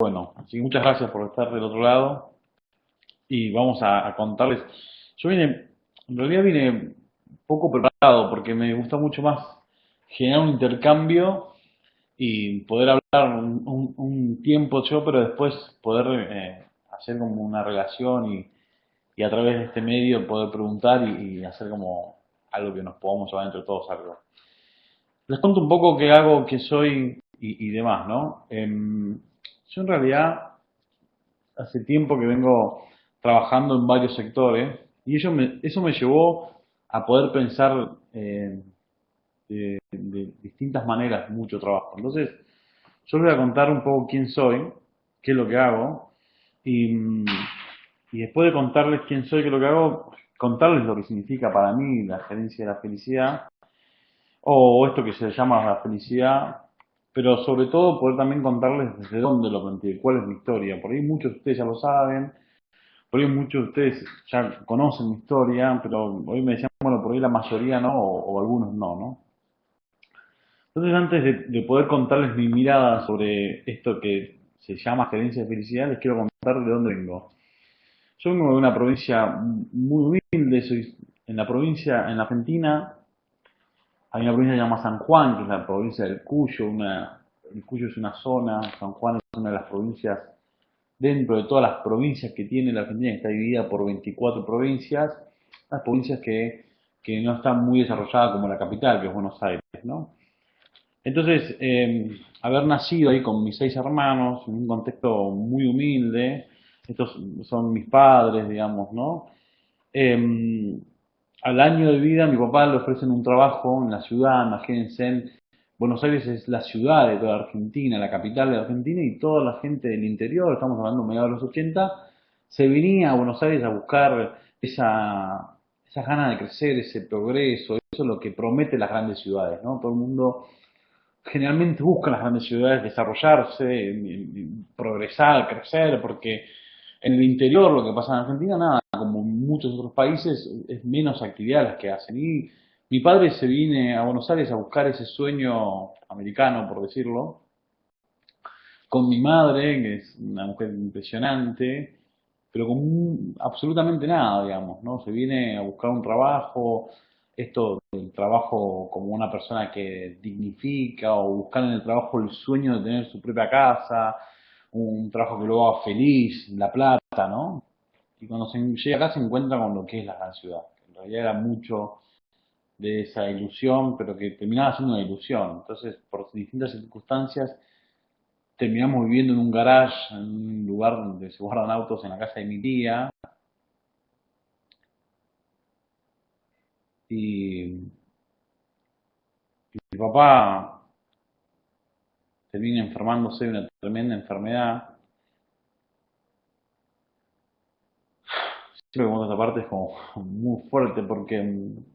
Bueno, así que muchas gracias por estar del otro lado y vamos a contarles. Yo en realidad vine poco preparado porque me gusta mucho más generar un intercambio y poder hablar un tiempo yo, pero después poder hacer como una relación y a través de este medio poder preguntar y hacer como algo que nos podamos llevar entre todos algo. Les cuento un poco qué hago, qué soy y demás, ¿no? Yo en realidad hace tiempo que vengo trabajando en varios sectores y eso me llevó a poder pensar de distintas maneras mucho trabajo. Entonces, yo les voy a contar un poco quién soy, qué es lo que hago y, y después de contarles quién soy, qué es lo que hago, contarles lo que significa para mí la gerencia de la felicidad o esto que se llama la felicidad, pero sobre todo poder también contarles desde dónde lo planteé, cuál es mi historia. Por ahí muchos de ustedes ya lo saben, por ahí muchos de ustedes ya conocen mi historia, pero hoy me decían, bueno, por ahí la mayoría no, o algunos no, ¿no? Entonces, antes de poder contarles mi mirada sobre esto que se llama gerencia de felicidad, les quiero contar de dónde vengo. Yo vengo de una provincia muy humilde, soy en la provincia, en la Argentina, hay una provincia llamada San Juan, que es la provincia del Cuyo, el Cuyo es una zona, San Juan es una de las provincias dentro de todas las provincias que tiene la Argentina, que está dividida por 24 provincias, las provincias que no están muy desarrolladas como la capital, que es Buenos Aires, ¿no? Entonces, haber nacido ahí con mis 6 hermanos, en un contexto muy humilde, estos son mis padres, digamos, ¿no? Eh, Al año de vida, mi papá le ofrecen un trabajo en la ciudad, imagínense, Buenos Aires es la ciudad de toda Argentina, la capital de Argentina, y toda la gente del interior, estamos hablando de mediados de los 80, se venía a Buenos Aires a buscar esa gana de crecer, ese progreso, eso es lo que promete las grandes ciudades, ¿no? Todo el mundo generalmente busca en las grandes ciudades desarrollarse, progresar, crecer, porque en el interior lo que pasa en Argentina, nada, como en muchos otros países, es menos actividad las que hacen. Y mi padre se viene a Buenos Aires a buscar ese sueño americano, por decirlo, con mi madre, que es una mujer impresionante, pero con absolutamente nada, digamos, ¿no? Se viene a buscar un trabajo, esto del trabajo como una persona que dignifica o buscar en el trabajo el sueño de tener su propia casa, un trabajo que lo haga feliz, la plata, ¿no? Y cuando se llega acá se encuentra con lo que es la gran ciudad. En realidad era mucho de esa ilusión, pero que terminaba siendo una ilusión. Entonces, por distintas circunstancias, terminamos viviendo en un garage, en un lugar donde se guardan autos en la casa de mi tía. Y mi papá termina enfermándose de una tremenda enfermedad. Siempre que cuento esta parte es como muy fuerte porque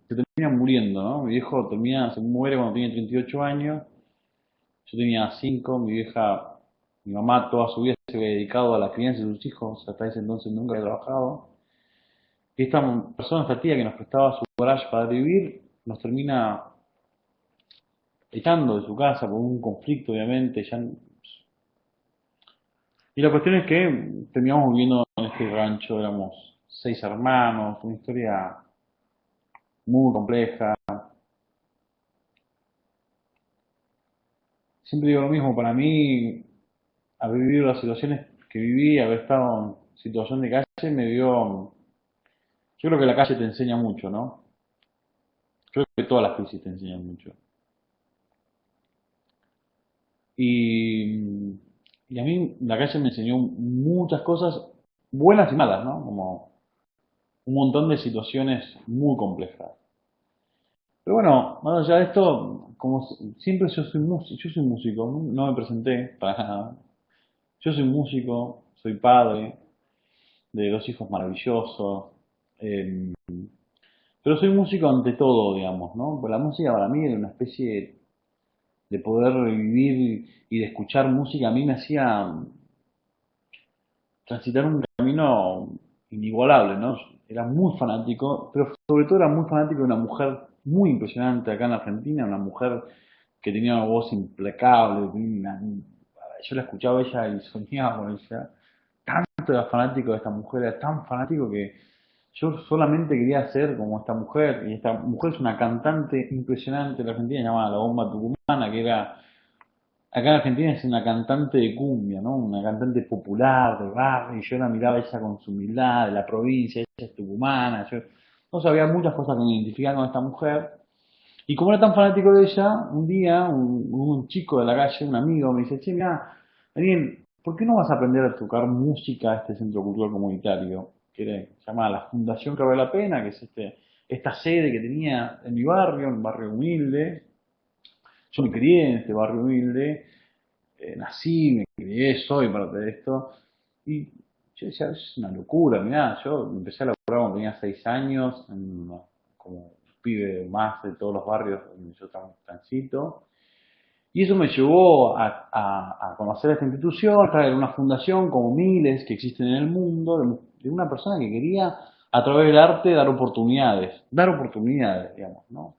se termina muriendo, ¿no? Mi viejo se muere cuando tiene 38 años. Yo tenía 5, mi mamá toda su vida se había dedicado a la crianza de sus hijos, hasta ese entonces nunca había trabajado. Y esta persona, esta tía que nos prestaba su garage para vivir, nos termina echando de su casa por un conflicto, obviamente. Y la cuestión es que terminamos viviendo en este rancho, éramos 6 hermanos, una historia muy compleja. Siempre digo lo mismo, para mí, haber vivido las situaciones que viví, haber estado en situación de calle, yo creo que la calle te enseña mucho, ¿no? Creo que todas las crisis te enseñan mucho. Y, y a mí la calle me enseñó muchas cosas buenas y malas, ¿no? Como un montón de situaciones muy complejas. Pero bueno, más allá de esto, como siempre yo soy músico, no me presenté para nada. Yo soy músico, soy padre de 2 hijos maravillosos, eh, pero soy músico ante todo, digamos, ¿no? Pues la música para mí era una especie de poder vivir y de escuchar música, a mí me hacía transitar un camino inigualable, ¿no? Era muy fanático, pero sobre todo era muy fanático de una mujer muy impresionante acá en Argentina, una mujer que tenía una voz implacable, tenía una yo la escuchaba a ella y soñaba con ella. Tanto era fanático de esta mujer, era tan fanático que yo solamente quería ser como esta mujer. Y esta mujer es una cantante impresionante en la Argentina, llamada La Bomba Tucumana, que era, acá en Argentina es una cantante de cumbia, ¿no? Una cantante popular, de barrio, y yo la miraba a ella con su humildad, de la provincia, ella es tucumana, yo no sabía muchas cosas que me identificaban con esta mujer. Y como era tan fanático de ella, un día un chico de la calle, un amigo, me dice, che, mira, Daniel, ¿por qué no vas a aprender a tocar música a este centro cultural comunitario? Se llama la Fundación que vale la pena, que es esta sede que tenía en mi barrio, un barrio humilde. Yo me crié en este barrio humilde, nací, me crié, soy parte de esto. Y yo decía, es una locura, mirá, yo empecé a laburar cuando tenía 6 años, como pibe más de todos los barrios donde yo transito. Y eso me llevó a conocer esta institución, a traer una fundación como miles que existen en el mundo, de una persona que quería, a través del arte, dar oportunidades, digamos, ¿no?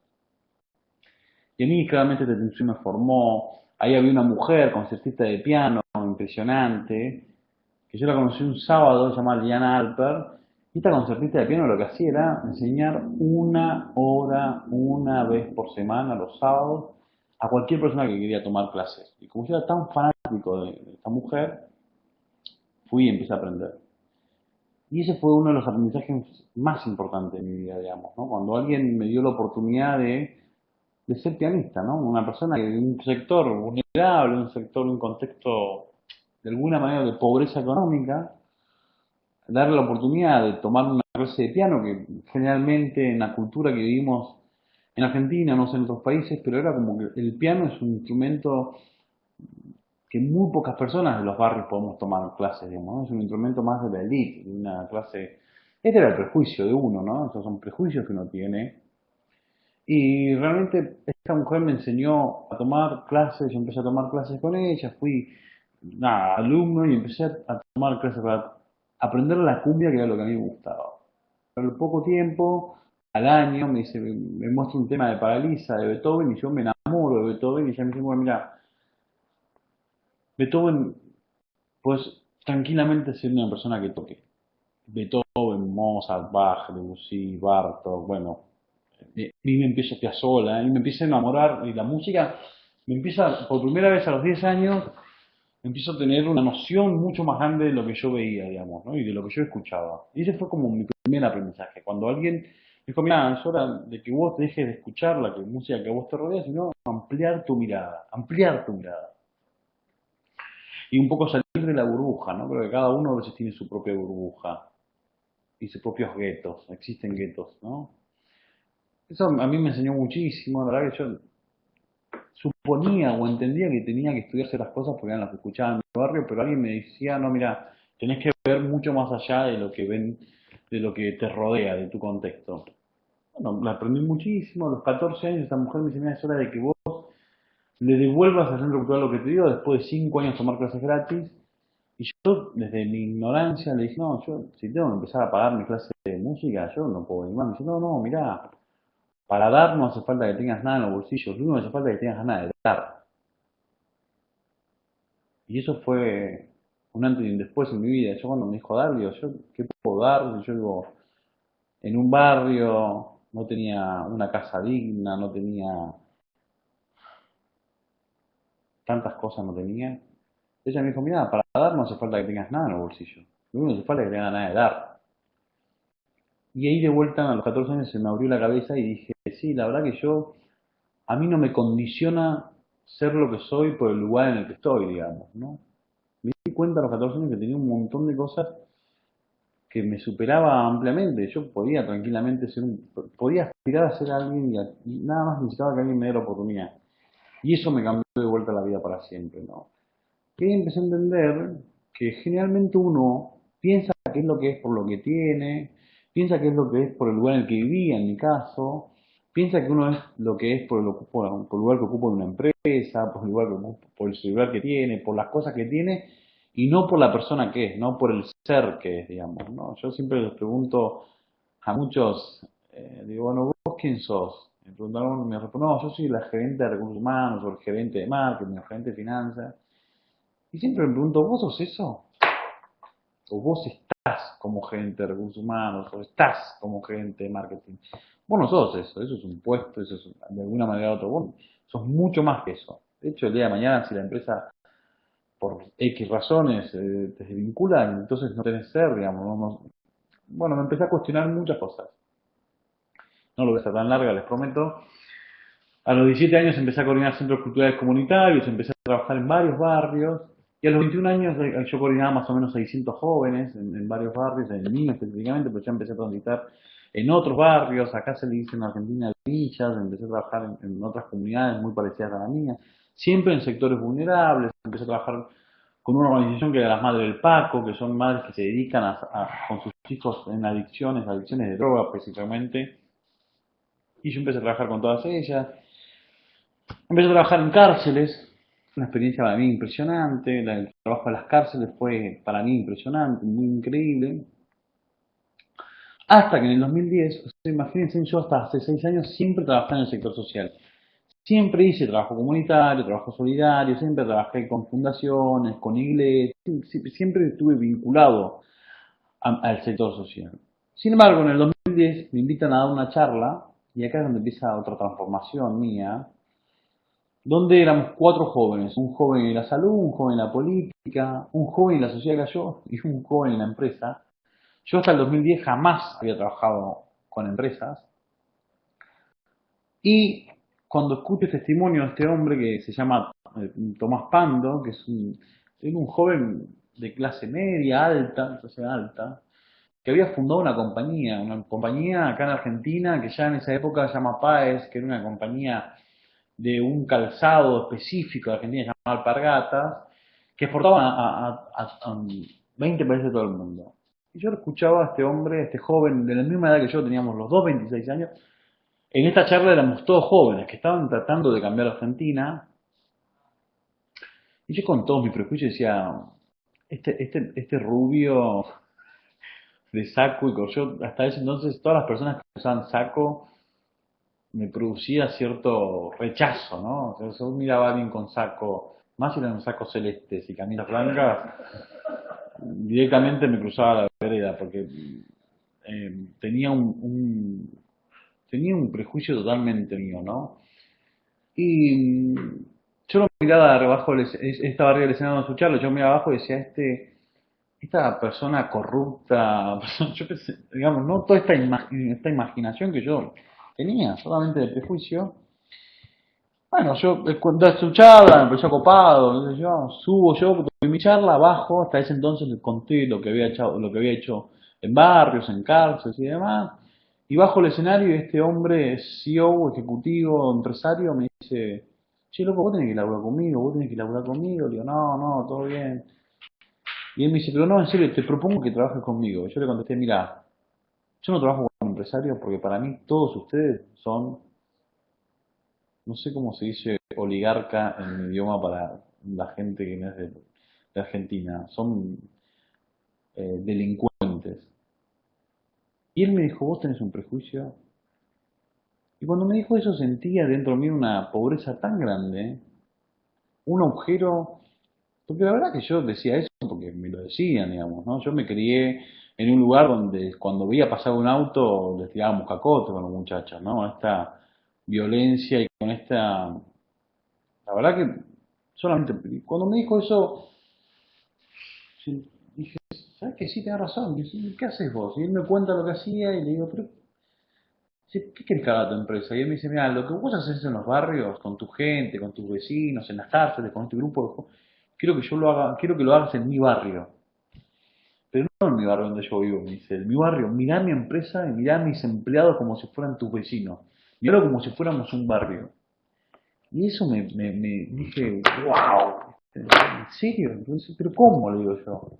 Y a mí claramente esta institución me formó, ahí había una mujer concertista de piano impresionante, que yo la conocí un sábado, se llama Liana Alper, y esta concertista de piano lo que hacía era enseñar 1 hora, una vez por semana, los sábados, a cualquier persona que quería tomar clases. Y como yo era tan fanático de esta mujer, fui y empecé a aprender. Y ese fue uno de los aprendizajes más importantes de mi vida, digamos, ¿no? Cuando alguien me dio la oportunidad de ser pianista, ¿no? Una persona que de un sector vulnerable, un sector, un contexto de alguna manera de pobreza económica, darle la oportunidad de tomar una clase de piano, que generalmente en la cultura que vivimos en Argentina, no sé en otros países, pero era como que el piano es un instrumento que muy pocas personas de los barrios podemos tomar clases, digamos, ¿no? Es un instrumento más de la élite, de una clase. Este era el prejuicio de uno, ¿no? Esos son prejuicios que uno tiene. Y realmente esta mujer me enseñó a tomar clases, yo empecé a tomar clases con ella, fui nada, alumno y empecé a tomar clases para aprender la cumbia, que era lo que a mí me gustaba. Pero al poco tiempo, al año, me dice, me muestra un tema de Paralisa, de Beethoven, y yo me enamoro de Beethoven, y ella me dice, bueno, mira, Beethoven, pues tranquilamente ser una persona que toque. Beethoven, Mozart, Bach, Debussy, Bartók, bueno, y me empiezo Piazzolla, y me empieza a enamorar, y la música me empieza, por primera vez a los 10 años, empiezo a tener una noción mucho más grande de lo que yo veía, digamos, ¿no? Y de lo que yo escuchaba. Y ese fue como mi primer aprendizaje. Cuando alguien me dijo, mira, es hora de que vos dejes de escuchar la música que a vos te rodea, sino ampliar tu mirada, ampliar tu mirada. Y un poco salir de la burbuja, ¿no? Creo que cada uno a veces tiene su propia burbuja y sus propios guetos, existen guetos, ¿no? Eso a mí me enseñó muchísimo, la verdad que yo suponía o entendía que tenía que estudiar ciertas cosas porque eran las que escuchaba en mi barrio, pero alguien me decía, no, mira, tenés que ver mucho más allá de lo que ven, de lo que te rodea, de tu contexto. Bueno, la aprendí muchísimo, a los 14 años esta mujer me dice, mira, es hora de que vos le devuelvas al centro cultural lo que te dio, después de 5 años tomar clases gratis. Y yo, desde mi ignorancia, le dije, no, yo si tengo que empezar a pagar mi clase de música, yo no puedo ir más. Me dice, no, no, mirá, para dar no hace falta que tengas nada en los bolsillos, lo único que hace falta es que tengas ganas de dar. Y eso fue un antes y un después en mi vida. Yo cuando me dijo dar, digo, ¿yo qué puedo dar? Yo vivo en un barrio, no tenía una casa digna, no tenía tantas cosas, no tenía. Ella me dijo, mira, para dar no hace falta que tengas nada en los bolsillos. Lo único que hace falta es que tengas ganas de dar. Y ahí de vuelta a los 14 años se me abrió la cabeza y dije, sí, la verdad que yo, a mí no me condiciona ser lo que soy por el lugar en el que estoy, digamos, ¿no? Me di cuenta a los 14 años que tenía un montón de cosas que me superaba ampliamente. Yo podía tranquilamente podía aspirar a ser alguien y nada más necesitaba que alguien me diera la oportunidad. Y eso me cambió de vuelta la vida para siempre, ¿no? Y ahí empecé a entender que generalmente uno piensa qué es lo que es por lo que tiene, piensa qué es lo que es por el lugar en el que vivía, en mi caso, piensa que uno es lo que es por el lugar que ocupa en una empresa, por el lugar que ocupa, por el celular que tiene, por las cosas que tiene, y no por la persona que es, no por el ser que es, digamos, ¿no? Yo siempre les pregunto a muchos, digo, bueno, ¿vos quién sos? Me preguntaron, me responden, no, yo soy la gerente de recursos humanos, o el gerente de marketing, o el gerente de finanzas. Y siempre me pregunto, ¿vos sos eso? ¿O vos estás como gerente de recursos humanos? ¿O estás como gerente de marketing? Vos no sos eso es un puesto, eso es de alguna manera u otra. Vos sos mucho más que eso. De hecho, el día de mañana, si la empresa por X razones te desvincula, entonces no tenés ser, digamos. Bueno, me empecé a cuestionar muchas cosas. No lo voy a hacer tan larga, les prometo. A los 17 años empecé a coordinar centros culturales comunitarios, empecé a trabajar en varios barrios. Y a los 21 años yo coordinaba más o menos 600 jóvenes en varios barrios, en el mío específicamente, pero ya empecé a transitar en otros barrios. Acá se le dice en Argentina villas, empecé a trabajar en otras comunidades muy parecidas a la mía, siempre en sectores vulnerables. Empecé a trabajar con una organización que era las Madres del Paco, que son madres que se dedican con sus hijos en adicciones de droga precisamente. Y yo empecé a trabajar con todas ellas. Empecé a trabajar en cárceles, una experiencia para mí impresionante. El trabajo en las cárceles fue para mí impresionante, muy increíble. Hasta que en el 2010, o sea, imagínense, yo hasta hace 6 años siempre trabajé en el sector social. Siempre hice trabajo comunitario, trabajo solidario, siempre trabajé con fundaciones, con iglesias, siempre estuve vinculado al sector social. Sin embargo, en el 2010 me invitan a dar una charla, y acá es donde empieza otra transformación mía, donde éramos 4 jóvenes, un joven en la salud, un joven en la política, un joven en la sociedad que yo y un joven en la empresa. Yo hasta el 2010 jamás había trabajado con empresas y cuando escucho el testimonio de este hombre que se llama Tomás Pando, que es un joven de clase media, alta, sociedad alta, que había fundado una compañía acá en Argentina que ya en esa época se llama PAES, que era una compañía de un calzado específico de Argentina llamado Alpargatas, que exportaban a 20 países de todo el mundo. Y yo lo escuchaba a este hombre, a este joven, de la misma edad que yo, teníamos los dos 26 años. En esta charla éramos todos jóvenes que estaban tratando de cambiar Argentina. Y yo con todos mis prejuicios decía, este rubio de saco y yo hasta ese entonces todas las personas que usaban saco me producía cierto rechazo, ¿no? O sea, yo miraba a alguien con saco, más si eran sacos celestes y camisas blancas, directamente me cruzaba la vereda, porque tenía tenía un prejuicio totalmente mío, ¿no? Y yo lo miraba de abajo, estaba arriba del escenario de su charla, yo miraba abajo y decía, esta persona corrupta, yo pensé, digamos, no toda esta imaginación que yo tenía, solamente de prejuicio. Bueno, yo cuando su charla me empezó copado, entonces yo subo yo en mi charla abajo, hasta ese entonces le conté lo que había hecho en barrios, en cárceles y demás, y bajo el escenario y este hombre, CEO, ejecutivo, empresario, me dice, che loco, vos tenés que laburar conmigo, vos tenés que laburar conmigo, le digo, no, todo bien. Y él me dice, pero no, en serio, te propongo que trabajes conmigo. Yo le contesté, mira, yo no trabajo con empresarios porque para mí todos ustedes son, no sé cómo se dice oligarca en mi idioma para la gente que no es de Argentina, son delincuentes. Y él me dijo, vos tenés un prejuicio. Y cuando me dijo eso sentía dentro de mí una pobreza tan grande, un agujero, porque la verdad que yo decía eso porque me lo decían, digamos, ¿no? Yo me crié en un lugar donde cuando veía pasar un auto les tirábamos cacote con los muchachos, ¿no? Esta violencia y con esta... La verdad que solamente... Cuando me dijo eso, sí, dije, ¿sabes que sí, tenés razón? Y ¿qué haces vos? Y él me cuenta lo que hacía y le digo, pero ¿qué querés que haga tu empresa? Y él me dice, mira, lo que vos haces en los barrios, con tu gente, con tus vecinos, en las cárceles, con este grupo, quiero que yo lo haga, quiero que lo hagas en mi barrio. Pero no en mi barrio donde yo vivo, me dice, en mi barrio, mirá mi empresa y mirá a mis empleados como si fueran tus vecinos. Mirá como si fuéramos un barrio. Y eso me dije, wow, ¿en serio? Entonces, ¿pero cómo? Le digo yo.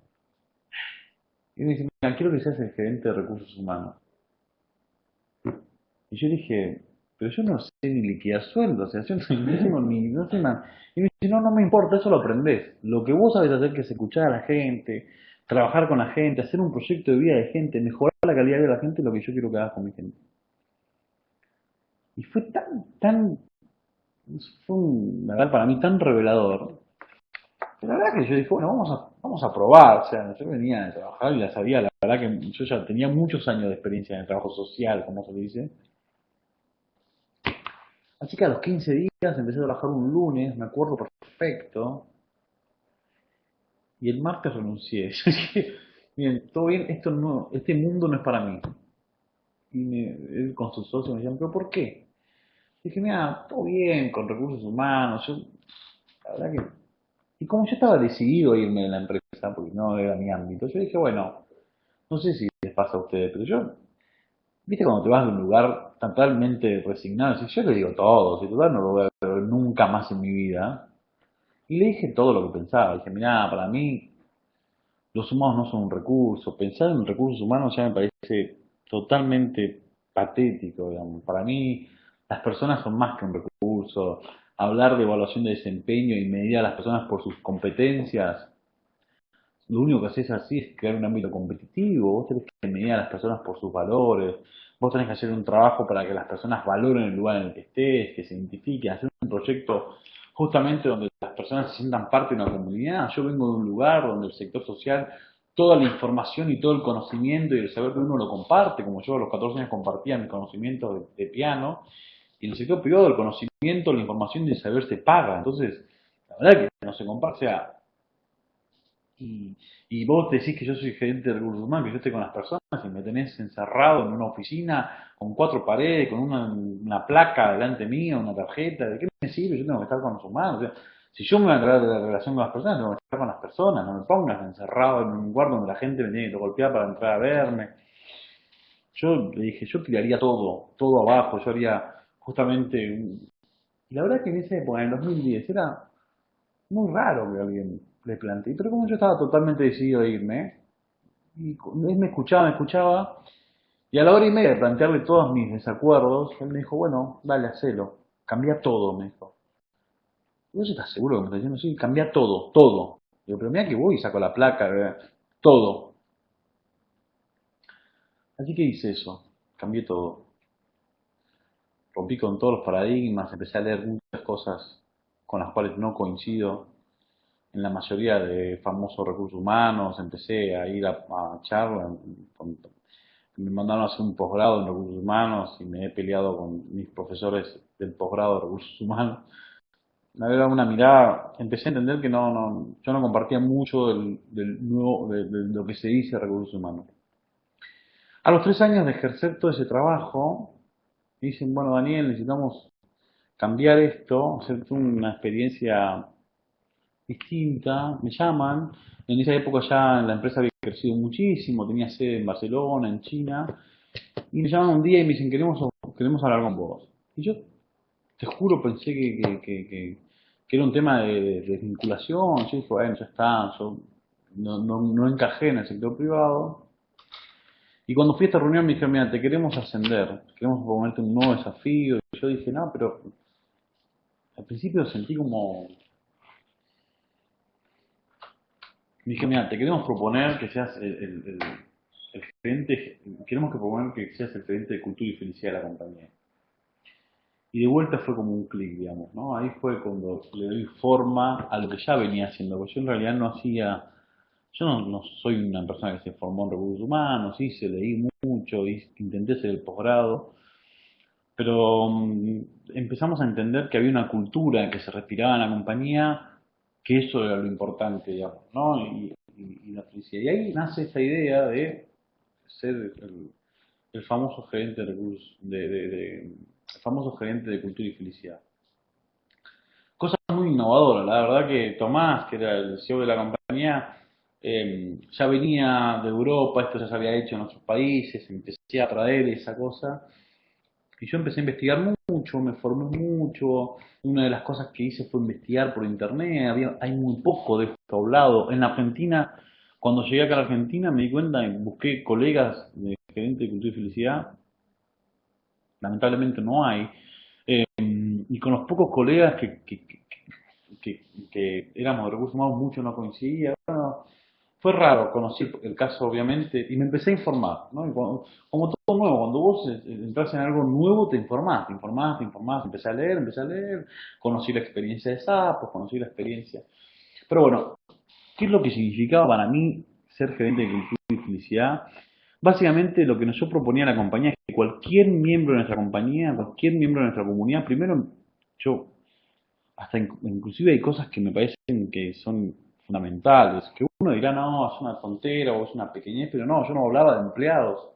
Y me dice, mira, quiero que seas el gerente de recursos humanos. Y yo dije, pero yo no sé ni liquidar sueldos, o sea, yo no tengo ni, no sé nada. Y me dice, no me importa, eso lo aprendés. Lo que vos sabés hacer que es escuchar a la gente, trabajar con la gente, hacer un proyecto de vida de gente, mejorar la calidad de la gente, es lo que yo quiero que hagas con mi gente. Y fue la verdad para mí tan revelador, la verdad que yo dije, bueno, vamos a probar. O sea, yo venía de trabajar y ya sabía, la verdad que yo ya tenía muchos años de experiencia en el trabajo social, como se dice. Así que a los 15 días empecé a trabajar un lunes, me acuerdo perfecto, y el martes renuncié. Yo dije, miren, todo bien, esto no, este mundo no es para mí. Y él con sus socios me decían, ¿pero por qué? Dije, mira, todo bien con recursos humanos, yo, la verdad que... Y como yo estaba decidido a irme de la empresa, porque no era mi ámbito, yo dije, bueno, no sé si les pasa a ustedes, pero yo, viste cuando te vas de un lugar totalmente resignado, si yo le digo todo, si total no lo voy a ver nunca más en mi vida, y le dije todo lo que pensaba, dije, mira, para mí los humanos no son un recurso, pensar en recursos humanos ya me parece totalmente patético, digamos. Para mí las personas son más que un recurso, hablar de evaluación de desempeño y medir a las personas por sus competencias, lo único que haces así es crear un ámbito competitivo, vos tenés que medir a las personas por sus valores, vos tenés que hacer un trabajo para que las personas valoren el lugar en el que estés, que se identifiquen, hacer un proyecto justamente donde las personas se sientan parte de una comunidad. Yo vengo de un lugar donde el sector social, toda la información y todo el conocimiento y el saber de uno lo comparte, como yo a los 14 años compartía mis conocimientos de piano, y en el sector privado el conocimiento, la información y el saber se paga. Entonces, la verdad que no se comparte, o sea, y, y vos decís que yo soy gerente de recursos humanos, que yo estoy con las personas y me tenés encerrado en una oficina con cuatro paredes, con una placa delante mío, una tarjeta. ¿De qué me sirve? Yo tengo que estar con los humanos. O sea, si yo me voy a encargar de la relación con las personas, tengo que estar con las personas. No me pongas encerrado en un lugar donde la gente me tiene que golpear para entrar a verme. Yo le dije, yo tiraría todo, todo abajo. Yo haría justamente... Y la verdad que en esa época, en el 2010, era muy raro que alguien le plantee, pero como yo estaba totalmente decidido a irme, y él me escuchaba, y a la hora y media de plantearle todos mis desacuerdos, él me dijo, bueno, dale, hacelo, cambia todo, me dijo. ¿Y vos estás seguro que me estás diciendo? Sí, cambia todo, todo. Digo, pero mira que voy y saco la placa, todo. Así que hice eso, cambié todo. Rompí con todos los paradigmas, empecé a leer muchas cosas con las cuales no coincido, en la mayoría de famosos recursos humanos, empecé a ir a charlas, me mandaron a hacer un posgrado en recursos humanos y me he peleado con mis profesores del posgrado de recursos humanos. Me había dado una mirada, empecé a entender que yo no compartía mucho de lo que se dice de recursos humanos. A los 3 años de ejercer todo ese trabajo, me dicen, bueno, Daniel, necesitamos cambiar esto, hacer una experiencia distinta, me llaman, en esa época ya la empresa había crecido muchísimo, tenía sede en Barcelona, en China, y me llaman un día y me dicen, queremos hablar con vos. Y yo te juro pensé que era un tema de desvinculación, yo dije, bueno, ya está, yo no encajé en el sector privado. Y cuando fui a esta reunión me dijeron, mira, te queremos ascender, queremos proponerte un nuevo desafío. Y yo dije, no, pero al principio sentí como, dije, mira, te queremos proponer que seas el gerente, queremos que proponer que seas el gerente de cultura y felicidad de la compañía. Y de vuelta fue como un clic, digamos, ¿no? Ahí fue cuando le doy forma a lo que ya venía haciendo, porque yo en realidad no hacía, yo no soy una persona que se formó en recursos humanos, hice, leí mucho, intenté hacer el posgrado, pero empezamos a entender que había una cultura que se respiraba en la compañía, que eso era lo importante, digamos, ¿no? Y la felicidad. Y ahí nace esta idea de ser el famoso gerente de recursos, el famoso gerente de cultura y felicidad. Cosa muy innovadora, la verdad que Tomás, que era el CEO de la compañía, ya venía de Europa, esto ya se había hecho en otros países, empecé a traer esa cosa y yo empecé a investigar mucho, me formé mucho. Una de las cosas que hice fue investigar por internet, hay muy poco de esto hablado. En Argentina, cuando llegué acá a la Argentina me di cuenta y busqué colegas de gerente de cultura y felicidad, lamentablemente no hay. Y con los pocos colegas que éramos de recursos humanos, muchos no coincidía. Bueno, fue raro, conocí el caso obviamente y me empecé a informar, ¿no? Como todo nuevo, cuando vos entras en algo nuevo te informás, te informás, te informás, empecé a leer, conocí la experiencia de Sapos, conocí la experiencia. Pero bueno, ¿qué es lo que significaba para mí ser gerente de cultura y felicidad? Básicamente lo que yo proponía a la compañía es que cualquier miembro de nuestra compañía, cualquier miembro de nuestra comunidad, primero yo, hasta inclusive hay cosas que me parecen que son fundamentales, que uno dirá, no, es una tontera o es una pequeñez, pero no, yo no hablaba de empleados.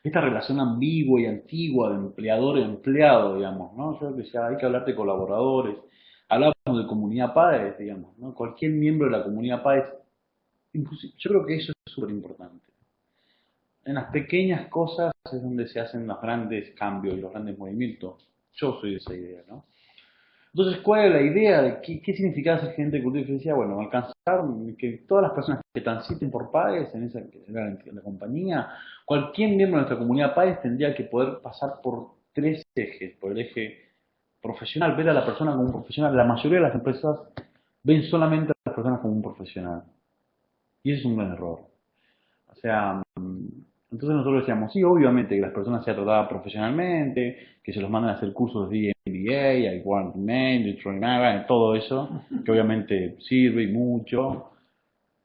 Esta relación ambigua y antigua de empleador-empleado, digamos, ¿no? Yo decía, hay que hablar de colaboradores, hablábamos de comunidad PAES, digamos, ¿no? Cualquier miembro de la comunidad PAES, inclusive, yo creo que eso es súper importante. En las pequeñas cosas es donde se hacen los grandes cambios y los grandes movimientos. Yo soy de esa idea, ¿no? Entonces, ¿cuál es la idea de qué significa ser gerente de cultura y felicidad? Bueno, alcanzar que todas las personas que transiten por PAES, en la compañía, cualquier miembro de nuestra comunidad PAES tendría que poder pasar por tres ejes. Por el eje profesional, ver a la persona como un profesional. La mayoría de las empresas ven solamente a las personas como un profesional. Y ese es un gran error. O sea, entonces nosotros decíamos, sí, obviamente que las personas sean tratadas profesionalmente, que se los manden a hacer cursos de MBA, hay One Man, de Troy todo eso, que obviamente sirve y mucho.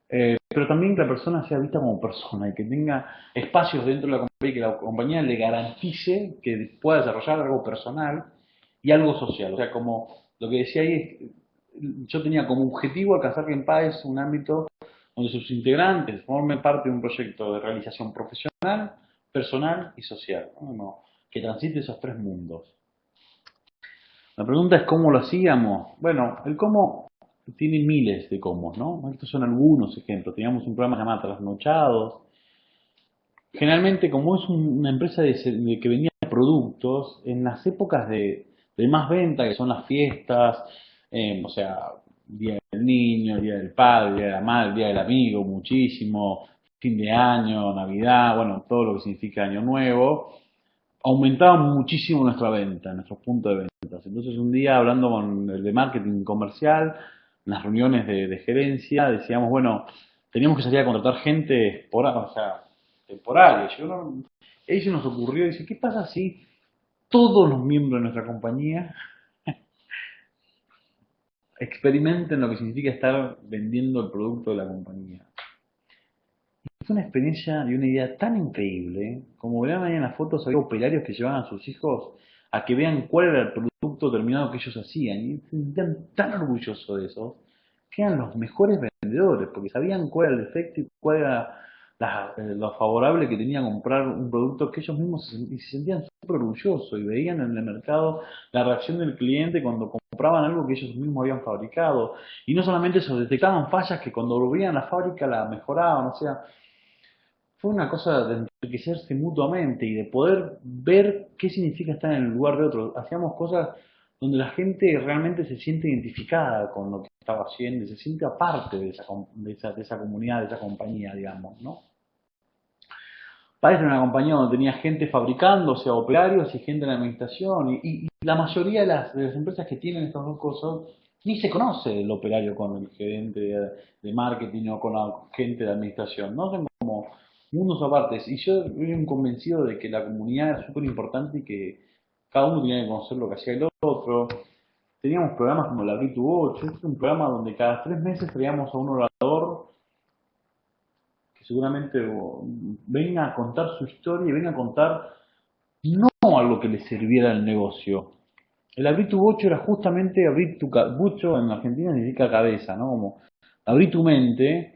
Pero también que la persona sea vista como persona y que tenga espacios dentro de la compañía, que la compañía le garantice que pueda desarrollar algo personal y algo social. O sea, como lo que decía ahí, yo tenía como objetivo alcanzar que en paz un ámbito donde sus integrantes formen parte de un proyecto de realización profesional, personal y social, ¿no? Que transite esos tres mundos. La pregunta es cómo lo hacíamos. Bueno, el cómo tiene miles de cómo, ¿no? Estos son algunos ejemplos. Teníamos un programa llamado Trasnochados. Generalmente, como es una empresa que vendía productos, en las épocas de más venta, que son las fiestas, o sea, Día del Niño, Día del Padre, Día de la Madre, Día del Amigo, muchísimo, fin de año, Navidad, bueno, todo lo que significa Año Nuevo, aumentaba muchísimo nuestra venta, nuestros puntos de ventas. Entonces un día hablando con el de marketing comercial, en las reuniones de gerencia, decíamos, bueno, teníamos que salir a contratar gente o sea, temporal. Y ahí se nos ocurrió, dice, ¿qué pasa si todos los miembros de nuestra compañía experimenten lo que significa estar vendiendo el producto de la compañía? Fue una experiencia y una idea tan increíble, como verán ahí en las fotos, había operarios que llevaban a sus hijos a que vean cuál era el producto terminado que ellos hacían, y se sentían tan orgullosos de eso, que eran los mejores vendedores, porque sabían cuál era el efecto y cuál era lo favorable que tenía comprar un producto que ellos mismos se sentían súper orgullosos y veían en el mercado la reacción del cliente cuando compraban algo que ellos mismos habían fabricado. Y no solamente eso, detectaban fallas que cuando volvían a la fábrica la mejoraban, o sea, fue una cosa de enriquecerse mutuamente y de poder ver qué significa estar en el lugar de otro. Hacíamos cosas donde la gente realmente se siente identificada con lo que estaba haciendo y se siente aparte de esa comunidad, de esa compañía, digamos, ¿no? Parece una compañía donde tenía gente fabricando, o sea, operarios y gente en la administración. Y la mayoría de las empresas que tienen estas dos cosas, ni se conoce el operario con el gerente de marketing o con la gente de administración, ¿no? Son como mundos apartes. Y yo soy un convencido de que la comunidad era súper importante y que cada uno tenía que conocer lo que hacía el otro. Teníamos programas como el Abrí tu 8, este es un programa donde cada 3 meses traíamos a un orador que seguramente venga a contar su historia y venga a contar no algo que le sirviera al negocio. El abrir tu bocho era justamente abrir bocho en Argentina significa cabeza, ¿no? Como abrir tu mente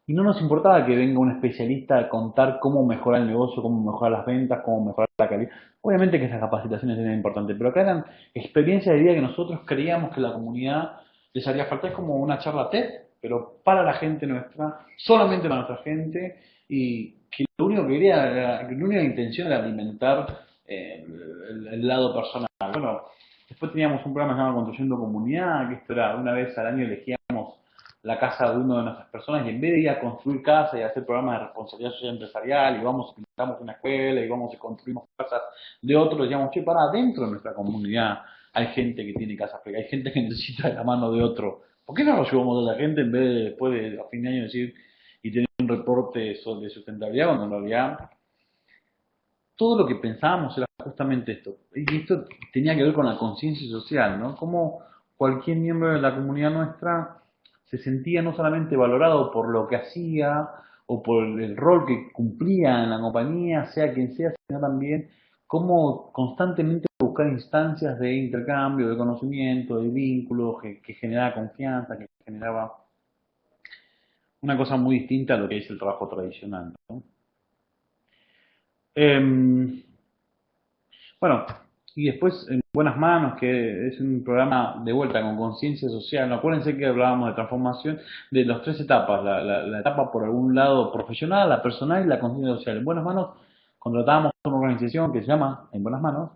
y no nos importaba que venga un especialista a contar cómo mejorar el negocio, cómo mejorar las ventas, cómo mejorar la calidad. Obviamente que esas capacitaciones eran importantes, pero acá eran experiencias de vida que nosotros creíamos que la comunidad les haría falta. Es como una charla TED, pero para la gente nuestra, solamente para nuestra gente, y que lo único que quería, que la única intención era alimentar el lado personal. Bueno, después teníamos un programa llamado Construyendo Comunidad, que esto era una vez al año elegíamos la casa de una de nuestras personas y en vez de ir a construir casas y hacer programas de responsabilidad social empresarial y vamos y pintamos una escuela y vamos y construimos casas de otros, decíamos, che, para dentro de nuestra comunidad hay gente que tiene casas precaриas, hay gente que necesita la mano de otro. ¿Por qué no lo llevamos a la gente en vez de después de a fin de año decir y tener un reporte de sustentabilidad cuando en realidad todo lo que pensábamos era justamente esto? Y esto tenía que ver con la conciencia social, ¿no? Como cualquier miembro de la comunidad nuestra se sentía no solamente valorado por lo que hacía o por el rol que cumplía en la compañía, sea quien sea, sino también cómo constantemente buscar instancias de intercambio, de conocimiento, de vínculos, que generaba confianza, que generaba una cosa muy distinta a lo que es el trabajo tradicional, ¿no? Em, Bueno, y después en Buenas Manos, que es un programa de vuelta con conciencia social. No, acuérdense que hablábamos de transformación de las tres etapas, la etapa por algún lado profesional, la personal y la conciencia social. En Buenas Manos contratábamos una organización que se llama En Buenas Manos,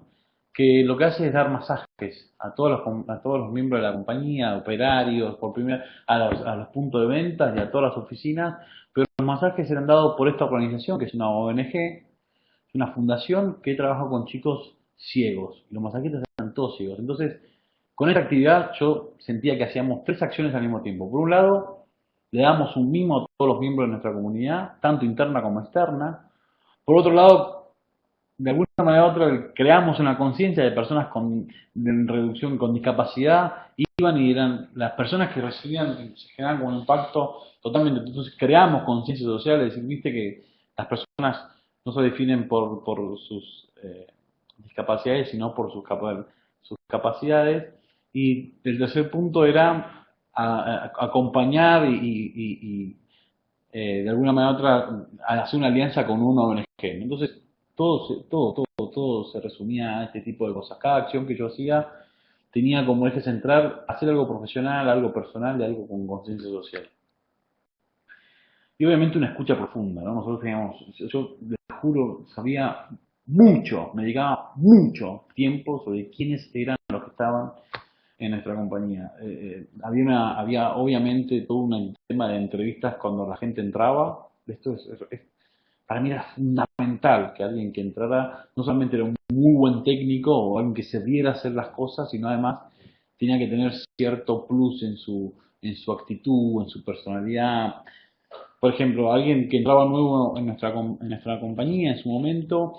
que lo que hace es dar masajes a todos los miembros de la compañía, operarios, por primera, a los puntos de ventas y a todas las oficinas, pero los masajes eran dados por esta organización, que es una ONG, es una fundación que trabaja con chicos ciegos. Y los masajistas eran todos ciegos. Entonces, con esta actividad yo sentía que hacíamos tres acciones al mismo tiempo. Por un lado, le damos un mimo a todos los miembros de nuestra comunidad, tanto interna como externa. Por otro lado, de alguna manera u otra, creamos una conciencia de personas de reducción con discapacidad, iban y eran las personas que recibían, se generaban con un impacto totalmente. Entonces, creamos conciencia social, es decir, viste que las personas no se definen por sus discapacidades, sino por sus capacidades. Y el tercer punto era acompañar de alguna manera u otra hacer una alianza con una ONG. Entonces, todo se resumía a este tipo de cosas. Cada acción que yo hacía tenía como eje central hacer algo profesional, algo personal y algo con conciencia social. Y obviamente una escucha profunda, ¿no? Nosotros teníamos, yo les juro, sabía mucho, me dedicaba mucho tiempo sobre quiénes eran los que estaban en nuestra compañía. Había obviamente todo un tema de entrevistas cuando la gente entraba. Esto para mí era fundamental que alguien que entrara no solamente era un muy buen técnico o alguien que se viera hacer las cosas, sino además tenía que tener cierto plus en su actitud, en su personalidad. Por ejemplo, alguien que entraba nuevo en nuestra compañía en su momento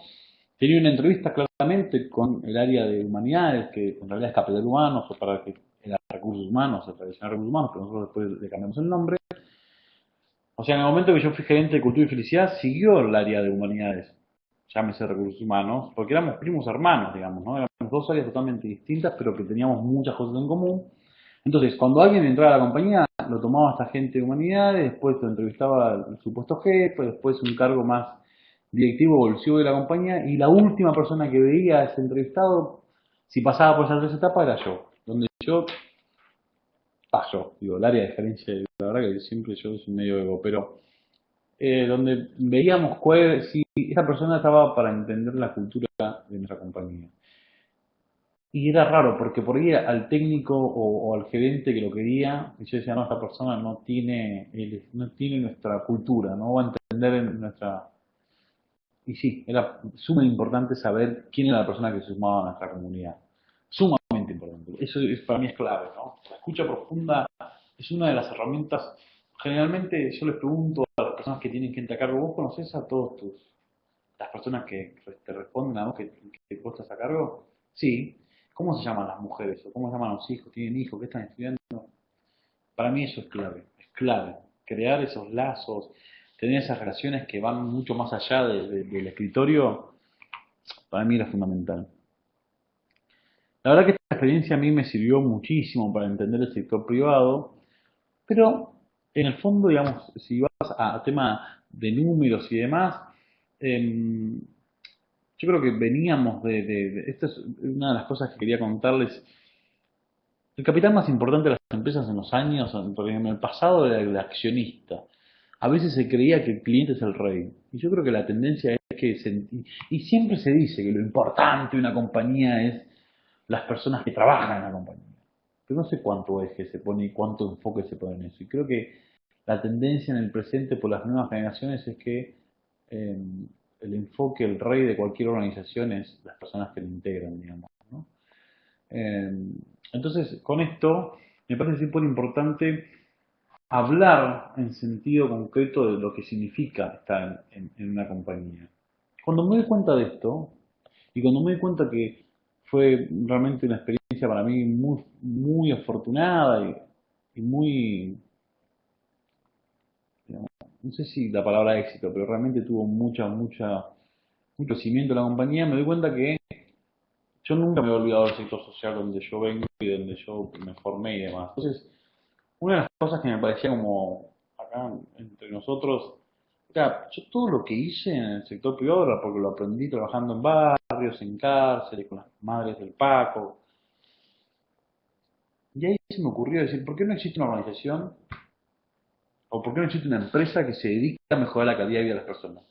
tenía una entrevista claramente con el área de humanidades, que en realidad es capital humanos, o para que era recursos humanos, el tradicional recursos humanos, pero nosotros después le cambiamos el nombre. O sea, en el momento que yo fui gerente de cultura y felicidad, siguió el área de humanidades, llámese recursos humanos, porque éramos primos hermanos, digamos, ¿no? Éramos dos áreas totalmente distintas, pero que teníamos muchas cosas en común. Entonces, cuando alguien entraba a la compañía, lo tomaba hasta gente de humanidades, después lo entrevistaba el supuesto jefe, después un cargo más directivo o evolutivo de la compañía, y la última persona que veía a ese entrevistado, si pasaba por esas tres etapas, era yo. Donde yo paso, digo, el área de gerencia, la verdad que siempre yo soy medio ego, pero donde veíamos si esa persona estaba para entender la cultura de nuestra compañía. Y era raro, porque por ahí al técnico o al gerente que lo quería, y yo decía, no, esta persona no tiene nuestra cultura, no va a entender nuestra... Y sí, era sumamente importante saber quién era la persona que se sumaba a nuestra comunidad. Sumamente importante. Eso para mí es clave, ¿no? La escucha profunda es una de las herramientas. Generalmente yo les pregunto a las personas que tienen gente a cargo, ¿vos conocés a las personas que te responden a vos que vos estás a cargo? Sí. ¿Cómo se llaman las mujeres? ¿O cómo se llaman los hijos? ¿Tienen hijos? ¿Qué están estudiando? Para mí eso es clave. Es clave. Crear esos lazos, tener esas relaciones que van mucho más allá del escritorio, para mí era fundamental. La verdad que esta experiencia a mí me sirvió muchísimo para entender el sector privado, pero en el fondo, digamos, si vas a tema de números y demás, em, yo creo que veníamos esta es una de las cosas que quería contarles. El capital más importante de las empresas en los años, porque en el pasado era el accionista. A veces se creía que el cliente es el rey. Y yo creo que la tendencia es y siempre se dice que lo importante de una compañía es las personas que trabajan en la compañía. Pero no sé cuánto eje se pone y cuánto enfoque se pone en eso. Y creo que la tendencia en el presente por las nuevas generaciones es que eh, el enfoque, el rey de cualquier organización es las personas que lo integran, digamos, ¿no? Eh, entonces, con esto, me parece súper importante hablar en sentido concreto de lo que significa estar en una compañía. Cuando me doy cuenta de esto, y cuando me doy cuenta que fue realmente una experiencia para mí muy, muy afortunada y muy, no sé si la palabra éxito, pero realmente tuvo mucho crecimiento la compañía, me doy cuenta que yo nunca me he olvidado del sector social donde yo vengo y donde yo me formé y demás. Entonces, una de las cosas que me parecía como acá entre nosotros, era, yo todo lo que hice en el sector privado era porque lo aprendí trabajando en barrios, en cárceles, con las madres del Paco. Y ahí se me ocurrió decir, ¿por qué no existe una organización o por qué no existe una empresa que se dedique a mejorar la calidad de vida de las personas?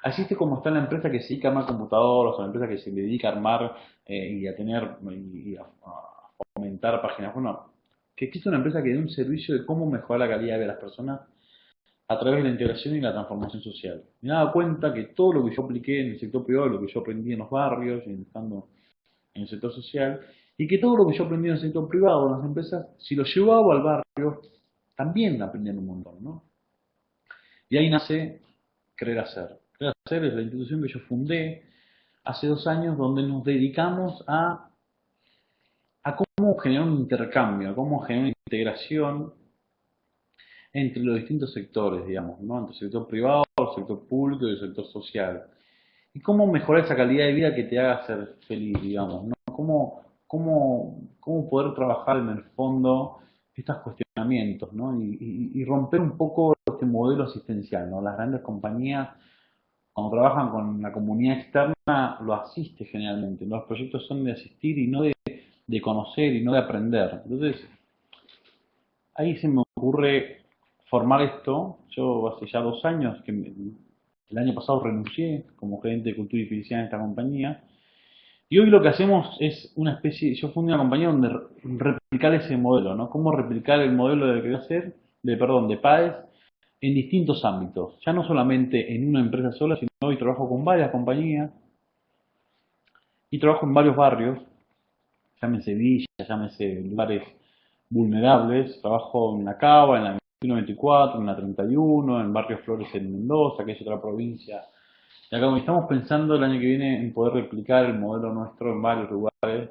Así es como está la empresa que se dedica a armar computadoras, o la empresa que se dedica a armar y a tener y a fomentar páginas. Bueno, que existe una empresa que dé un servicio de cómo mejorar la calidad de vida de las personas a través de la integración y la transformación social. Me daba cuenta que todo lo que yo apliqué en el sector privado, lo que yo aprendí en los barrios y estando en el sector social, y que todo lo que yo aprendí en el sector privado, en las empresas, si lo llevaba al barrio, también aprendían un montón, ¿no? Y ahí nace Creer Hacer. Creer Hacer es la institución que yo fundé hace 2 años donde nos dedicamos a cómo generar un intercambio, a cómo generar una integración entre los distintos sectores, digamos, ¿no? Entre el sector privado, el sector público y el sector social. Y cómo mejorar esa calidad de vida que te haga ser feliz, digamos, ¿no? Cómo poder trabajar en el fondo estos cuestionamientos, ¿no? Y romper un poco este modelo asistencial, ¿no? Las grandes compañías, cuando trabajan con la comunidad externa, lo asiste generalmente, ¿no? Los proyectos son de asistir y no de conocer y no de aprender. Entonces, ahí se me ocurre formar esto. Yo hace ya 2 años, el año pasado renuncié como gerente de cultura y felicidad en esta compañía. Y hoy lo que hacemos es una especie, yo fundé una compañía donde replicar ese modelo, ¿no? Cómo replicar el modelo de querer hacer, de PAES, en distintos ámbitos. Ya no solamente en una empresa sola, sino hoy trabajo con varias compañías y trabajo en varios barrios, llámese villas, llámese lugares vulnerables. Trabajo en La Cava, en la 2124, en la 31, en Barrio Flores en Mendoza, que es otra provincia. Y acá estamos pensando el año que viene en poder replicar el modelo nuestro en varios lugares,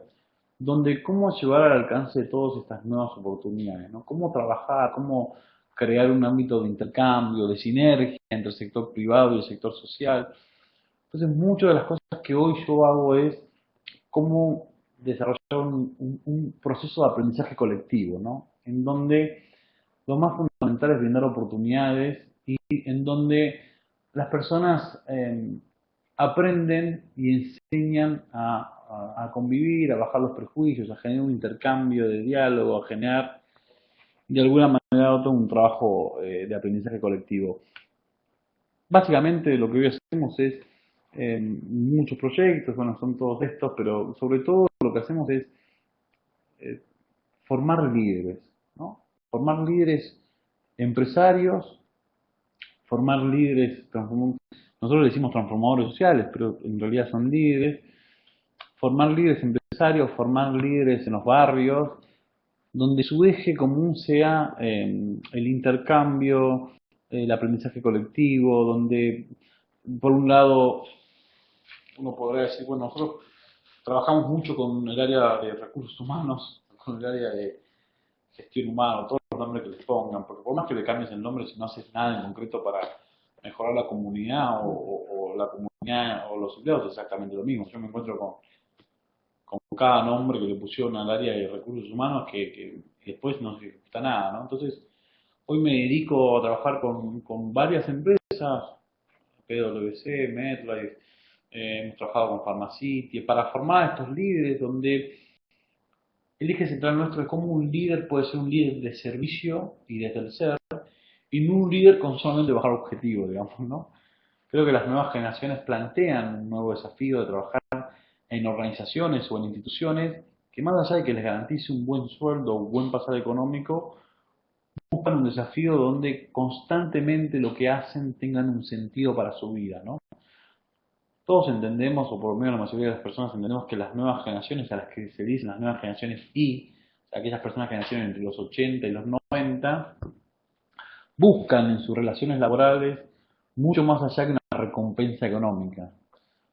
donde cómo llevar al alcance de todas estas nuevas oportunidades, ¿no? Cómo trabajar, cómo crear un ámbito de intercambio, de sinergia entre el sector privado y el sector social. Entonces, muchas de las cosas que hoy yo hago es cómo desarrollar un proceso de aprendizaje colectivo, ¿no? En donde lo más fundamental es brindar oportunidades y en donde las personas aprenden y enseñan a convivir, a bajar los prejuicios, a generar un intercambio de diálogo, a generar de alguna manera u otra un trabajo de aprendizaje colectivo. Básicamente lo que hoy hacemos es muchos proyectos, bueno, son todos estos, pero sobre todo lo que hacemos es eh, formar líderes, ¿no? Formar líderes empresarios, formar líderes, nosotros le decimos transformadores sociales, pero en realidad son líderes, formar líderes empresarios, formar líderes en los barrios, donde su eje común sea el intercambio, el aprendizaje colectivo, donde por un lado uno podría decir, bueno, nosotros trabajamos mucho con el área de recursos humanos, con el área de gestión humana, todos los nombres que les pongan, porque por más que le cambies el nombre, si no haces nada en concreto para mejorar la comunidad o la comunidad o los empleados, es exactamente lo mismo. Yo me encuentro con cada nombre que le pusieron al área de recursos humanos que después no se ejecuta nada, ¿no? Entonces, hoy me dedico a trabajar con varias empresas, PwC, MetLife, hemos trabajado con Pharmacity, para formar a estos líderes donde el eje central nuestro es cómo un líder puede ser un líder de servicio y desde el ser, y no un líder con solamente bajar objetivos, digamos, ¿no? Creo que las nuevas generaciones plantean un nuevo desafío de trabajar en organizaciones o en instituciones que más allá de que les garantice un buen sueldo o un buen pasar económico, buscan un desafío donde constantemente lo que hacen tengan un sentido para su vida, ¿no? Todos entendemos, o por lo menos la mayoría de las personas entendemos que las nuevas generaciones, a las que se dicen las nuevas generaciones Y, aquellas personas que nacieron entre los 80 y los 90, buscan en sus relaciones laborales mucho más allá que una recompensa económica,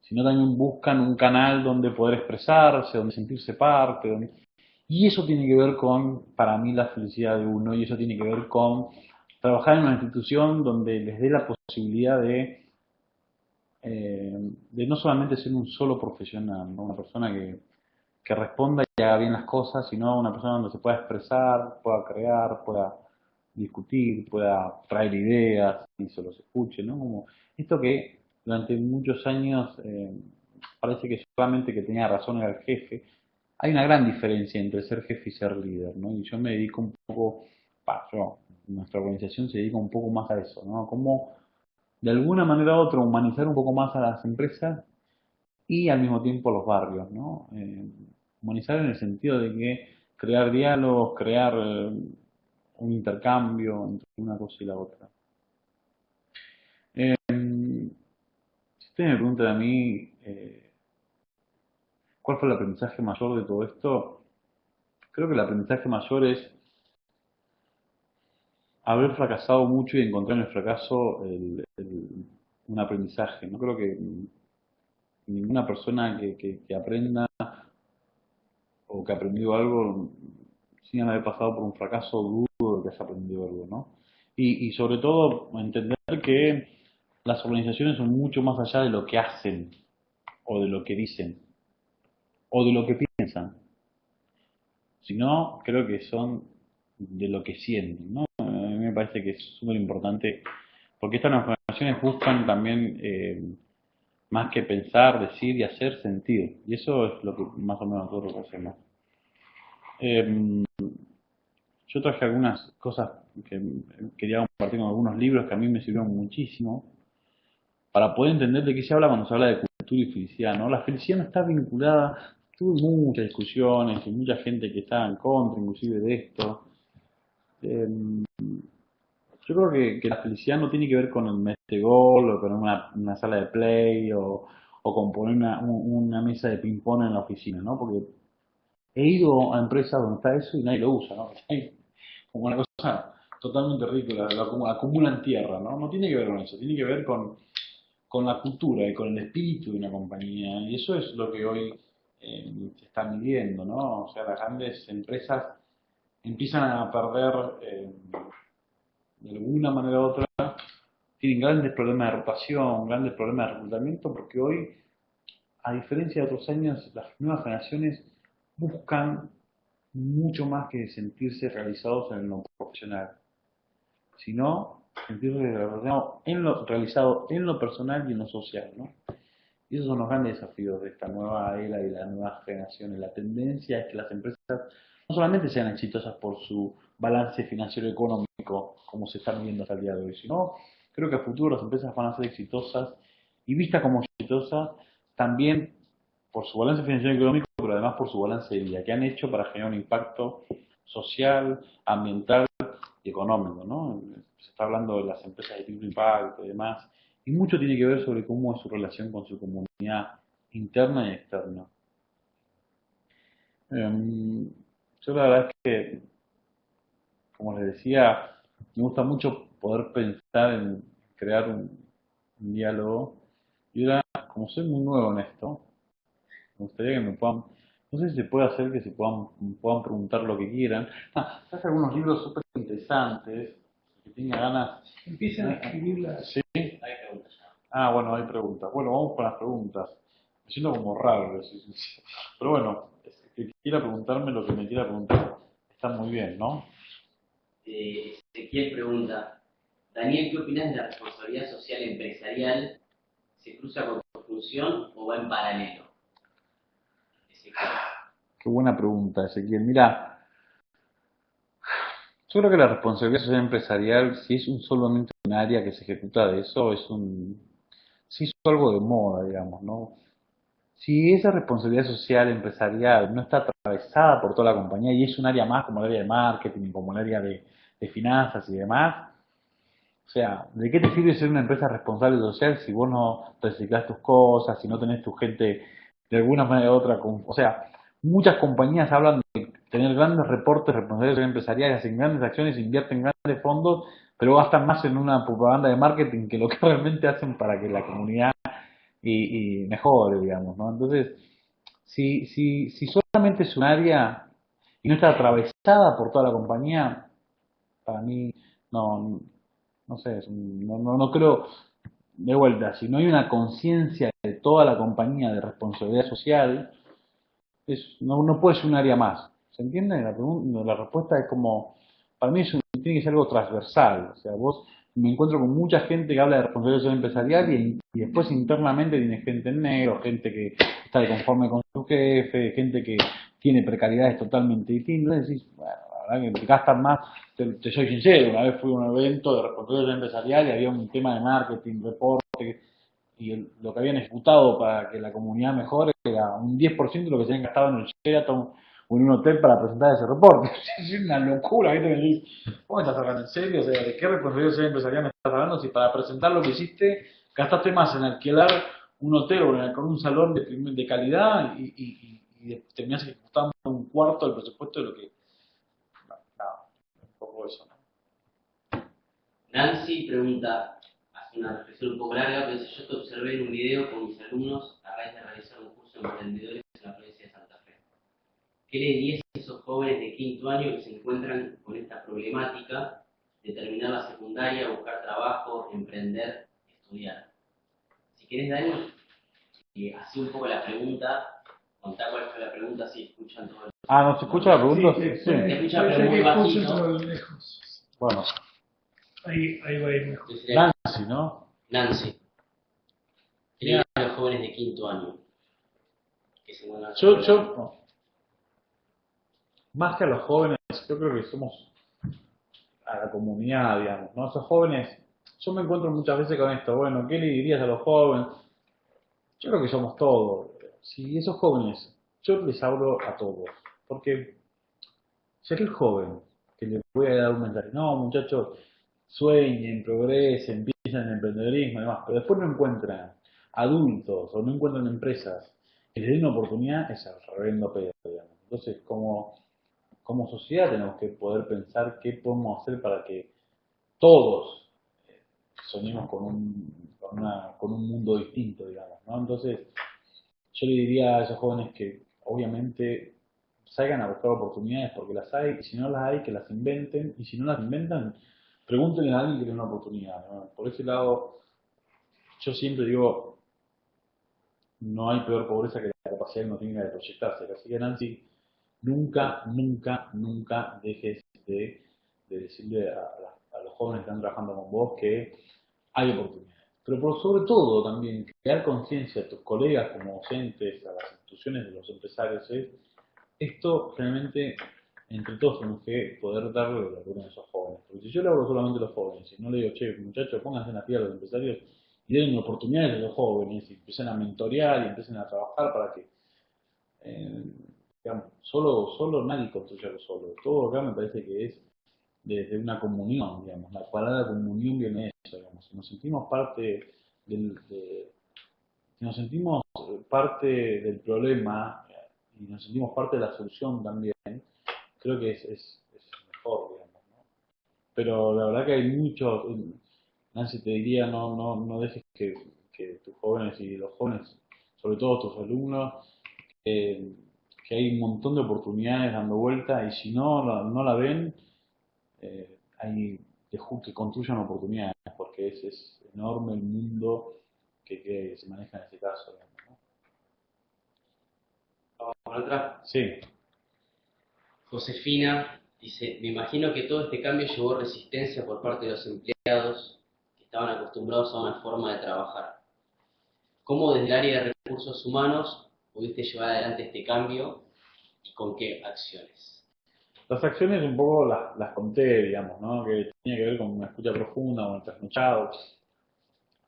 sino también buscan un canal donde poder expresarse, donde sentirse parte, y eso tiene que ver con, para mí, la felicidad de uno, y eso tiene que ver con trabajar en una institución donde les dé la posibilidad de no solamente ser un solo profesional, ¿no? Una persona que responda y haga bien las cosas, sino una persona donde se pueda expresar, pueda crear, pueda discutir, pueda traer ideas y se los escuche, ¿no? Como esto que durante muchos años parece que solamente que tenía razón era el jefe. Hay una gran diferencia entre ser jefe y ser líder, ¿no? Y yo me dedico un poco, nuestra organización se dedica un poco más a eso, ¿no? Cómo de alguna manera u otra humanizar un poco más a las empresas y al mismo tiempo a los barrios, ¿no? Humanizar en el sentido de que crear diálogos, crear un intercambio entre una cosa y la otra. Si usted me pregunta a mí cuál fue el aprendizaje mayor de todo esto, creo que el aprendizaje mayor es haber fracasado mucho y encontrar en el fracaso un aprendizaje. No creo que ninguna persona que aprenda o que ha aprendido algo sin haber pasado por un fracaso duro de que haya aprendido algo, ¿no? Y sobre todo entender que las organizaciones son mucho más allá de lo que hacen o de lo que dicen o de lo que piensan, sino creo que son de lo que sienten, ¿no? A mí me parece que es súper importante porque estas organizaciones buscan también más que pensar, decir y hacer sentido. Y eso es lo que más o menos nosotros hacemos. Eh, yo traje algunas cosas que quería compartir con algunos libros que a mí me sirvieron muchísimo para poder entender de qué se habla cuando se habla de cultura y felicidad, ¿no? La felicidad no está vinculada, tuve muchas discusiones y mucha gente que estaba en contra inclusive de esto. Eh, yo creo que la felicidad no tiene que ver con el mes de gol o con una sala de play o con poner una mesa de ping-pong en la oficina, ¿no? Porque he ido a empresas donde está eso y nadie lo usa, ¿no? Como una cosa totalmente ridícula, acumulan tierra, ¿no? No tiene que ver con eso, tiene que ver con la cultura y con el espíritu de una compañía. Y eso es lo que hoy se está midiendo, ¿no? O sea, las grandes empresas empiezan a perder, de alguna manera u otra, tienen grandes problemas de rotación, grandes problemas de reclutamiento, porque hoy, a diferencia de otros años, las nuevas generaciones buscan mucho más que sentirse realizados en lo profesional, sino sentirse realizado en lo personal y en lo social, ¿no? Y esos son los grandes desafíos de esta nueva era y las nuevas generaciones. La tendencia es que las empresas no solamente sean exitosas por su balance financiero y económico, como se están viendo hasta el día de hoy, sino creo que a futuro las empresas van a ser exitosas y vistas como exitosas también por su balance financiero y económico, pero además por su balance de vida, que han hecho para generar un impacto social, ambiental y económico, ¿no? Se está hablando de las empresas de triple impacto y demás, y mucho tiene que ver sobre cómo es su relación con su comunidad interna y externa. Yo la verdad es que, como les decía, me gusta mucho poder pensar en crear un diálogo. Y ahora, como soy muy nuevo en esto, me gustaría que me puedan, no sé si se puede hacer que me puedan preguntar lo que quieran. Traje algunos libros súper interesantes, que tenga ganas. Empiezan a escribirlas. Sí. Ah, bueno, hay preguntas. Bueno, vamos con las preguntas. Me siento como raro, pero bueno, que quiera preguntarme lo que me quiera preguntar, está muy bien, ¿no? Ezequiel pregunta, Daniel, ¿qué opinas de la responsabilidad social empresarial? ¿Se cruza con tu función o va en paralelo? Ezequiel. Qué buena pregunta, Ezequiel. Mira, yo creo que la responsabilidad social empresarial, si es solamente un área que se ejecuta de eso, se hizo algo de moda, digamos, ¿no? Si esa responsabilidad social empresarial no está atravesada por toda la compañía y es un área más como el área de marketing, como el área de finanzas y demás, o sea, ¿de qué te sirve ser una empresa responsable social si vos no reciclás tus cosas, si no tenés tu gente de alguna manera u otra? O sea, muchas compañías hablan de tener grandes reportes de responsabilidad empresarial, hacen grandes acciones, invierten grandes fondos, pero gastan más en una propaganda de marketing que lo que realmente hacen para que la comunidad y mejore, digamos, ¿no? Entonces, si solamente es un área y no está atravesada por toda la compañía, para mí no, No sé, no creo, de vuelta, si no hay una conciencia de toda la compañía de responsabilidad social, no puede ser un área más. ¿Se entiende? La respuesta es como, para mí tiene que ser algo transversal. O sea, vos me encuentro con mucha gente que habla de responsabilidad social empresarial y después internamente tiene gente en negro, gente que está de conforme con su jefe, gente que tiene precariedades totalmente distintas. Entonces decís, bueno, la verdad que te gastan más. Te soy sincero, una vez fui a un evento de responsabilidad social empresarial y había un tema de marketing, reporte, y lo que habían ejecutado para que la comunidad mejore era un 10% de lo que se habían gastado en el Sheraton o en un hotel para presentar ese reporte. Es una locura, ¿viste? Me decís, ¿cómo me estás hablando en serio? O sea, ¿de qué responsabilidad empresarial me estás hablando si para presentar lo que hiciste gastaste más en alquilar un hotel o con un salón de calidad y terminás ejecutando un cuarto del presupuesto de lo que... Nada, un poco eso, ¿no? Nancy pregunta, hace una reflexión un poco larga, pero dice, yo te observé en un video con mis alumnos a raíz de realizar un curso de emprendedores en la provincia de Santa Fe. ¿Qué le dirías a esos jóvenes de quinto año que se encuentran con esta problemática de terminar la secundaria, buscar trabajo, emprender, estudiar? Si querés, Dani, así un poco la pregunta, contá cuál fue la pregunta, si escuchan todo el... Ah, ¿no se escucha la pregunta? Sí, Sí. Se escucha, puede pero ser muy que escuchen bajito. todo lejos. Bueno, Ahí va a ir mejor. Entonces, sería Nancy, ¿no? Nancy, ¿qué le dirías a los jóvenes de quinto año que se muevan? Yo, más que a los jóvenes, yo creo que somos a la comunidad, digamos, ¿no? Esos jóvenes, yo me encuentro muchas veces con esto, bueno, ¿qué le dirías a los jóvenes? Yo creo que somos todos. Si esos jóvenes, yo les hablo a todos, porque si aquel joven que le voy a dar un mensaje, no, muchachos, sueñen, progresen, empiecen en emprendedorismo y demás, pero después no encuentran adultos o no encuentran empresas que les den una oportunidad, es el reverendo pedo, digamos. Entonces, como sociedad tenemos que poder pensar qué podemos hacer para que todos soñemos con un mundo distinto, digamos, ¿no? Entonces, yo le diría a esos jóvenes que obviamente salgan a buscar oportunidades porque las hay, y si no las hay, que las inventen, y si no las inventan, pregúntenle a alguien que tiene una oportunidad, ¿no? Por ese lado, yo siempre digo, no hay peor pobreza que la capacidad que no tenga de proyectarse. Así que Nancy, nunca dejes de decirle a los jóvenes que están trabajando con vos que hay oportunidades. Pero sobre todo también crear conciencia a tus colegas como docentes, a las instituciones de los empresarios, es esto realmente entre todos tenemos que poder darle la luna a esos jóvenes. Porque si yo le hablo solamente a los jóvenes y no le digo, che, muchachos, pónganse en la pila a los empresarios y den oportunidades a los jóvenes y empiecen a mentorear y empiecen a trabajar para que, eh, digamos, solo nadie construye algo solo. Todo acá me parece que es desde una comunión, digamos. La palabra comunión viene de eso, digamos. Si nos sentimos parte si nos sentimos parte del problema y nos sentimos parte de la solución también, creo que es mejor, digamos, ¿no? Pero la verdad que hay muchos, Nancy te diría, no dejes que tus jóvenes y los jóvenes, sobre todo tus alumnos, eh, que hay un montón de oportunidades dando vuelta y si no la ven, hay que construyan oportunidades porque es enorme el mundo que se maneja en ese caso, digamos, ¿no? Vamos con otra. Sí. Josefina dice, me imagino que todo este cambio llevó resistencia por parte de los empleados que estaban acostumbrados a una forma de trabajar. ¿Cómo desde el área de recursos humanos pudiste llevar adelante este cambio y con qué acciones? Las acciones un poco las conté, digamos, ¿no? Que tenía que ver con una escucha profunda, con el trasnochado.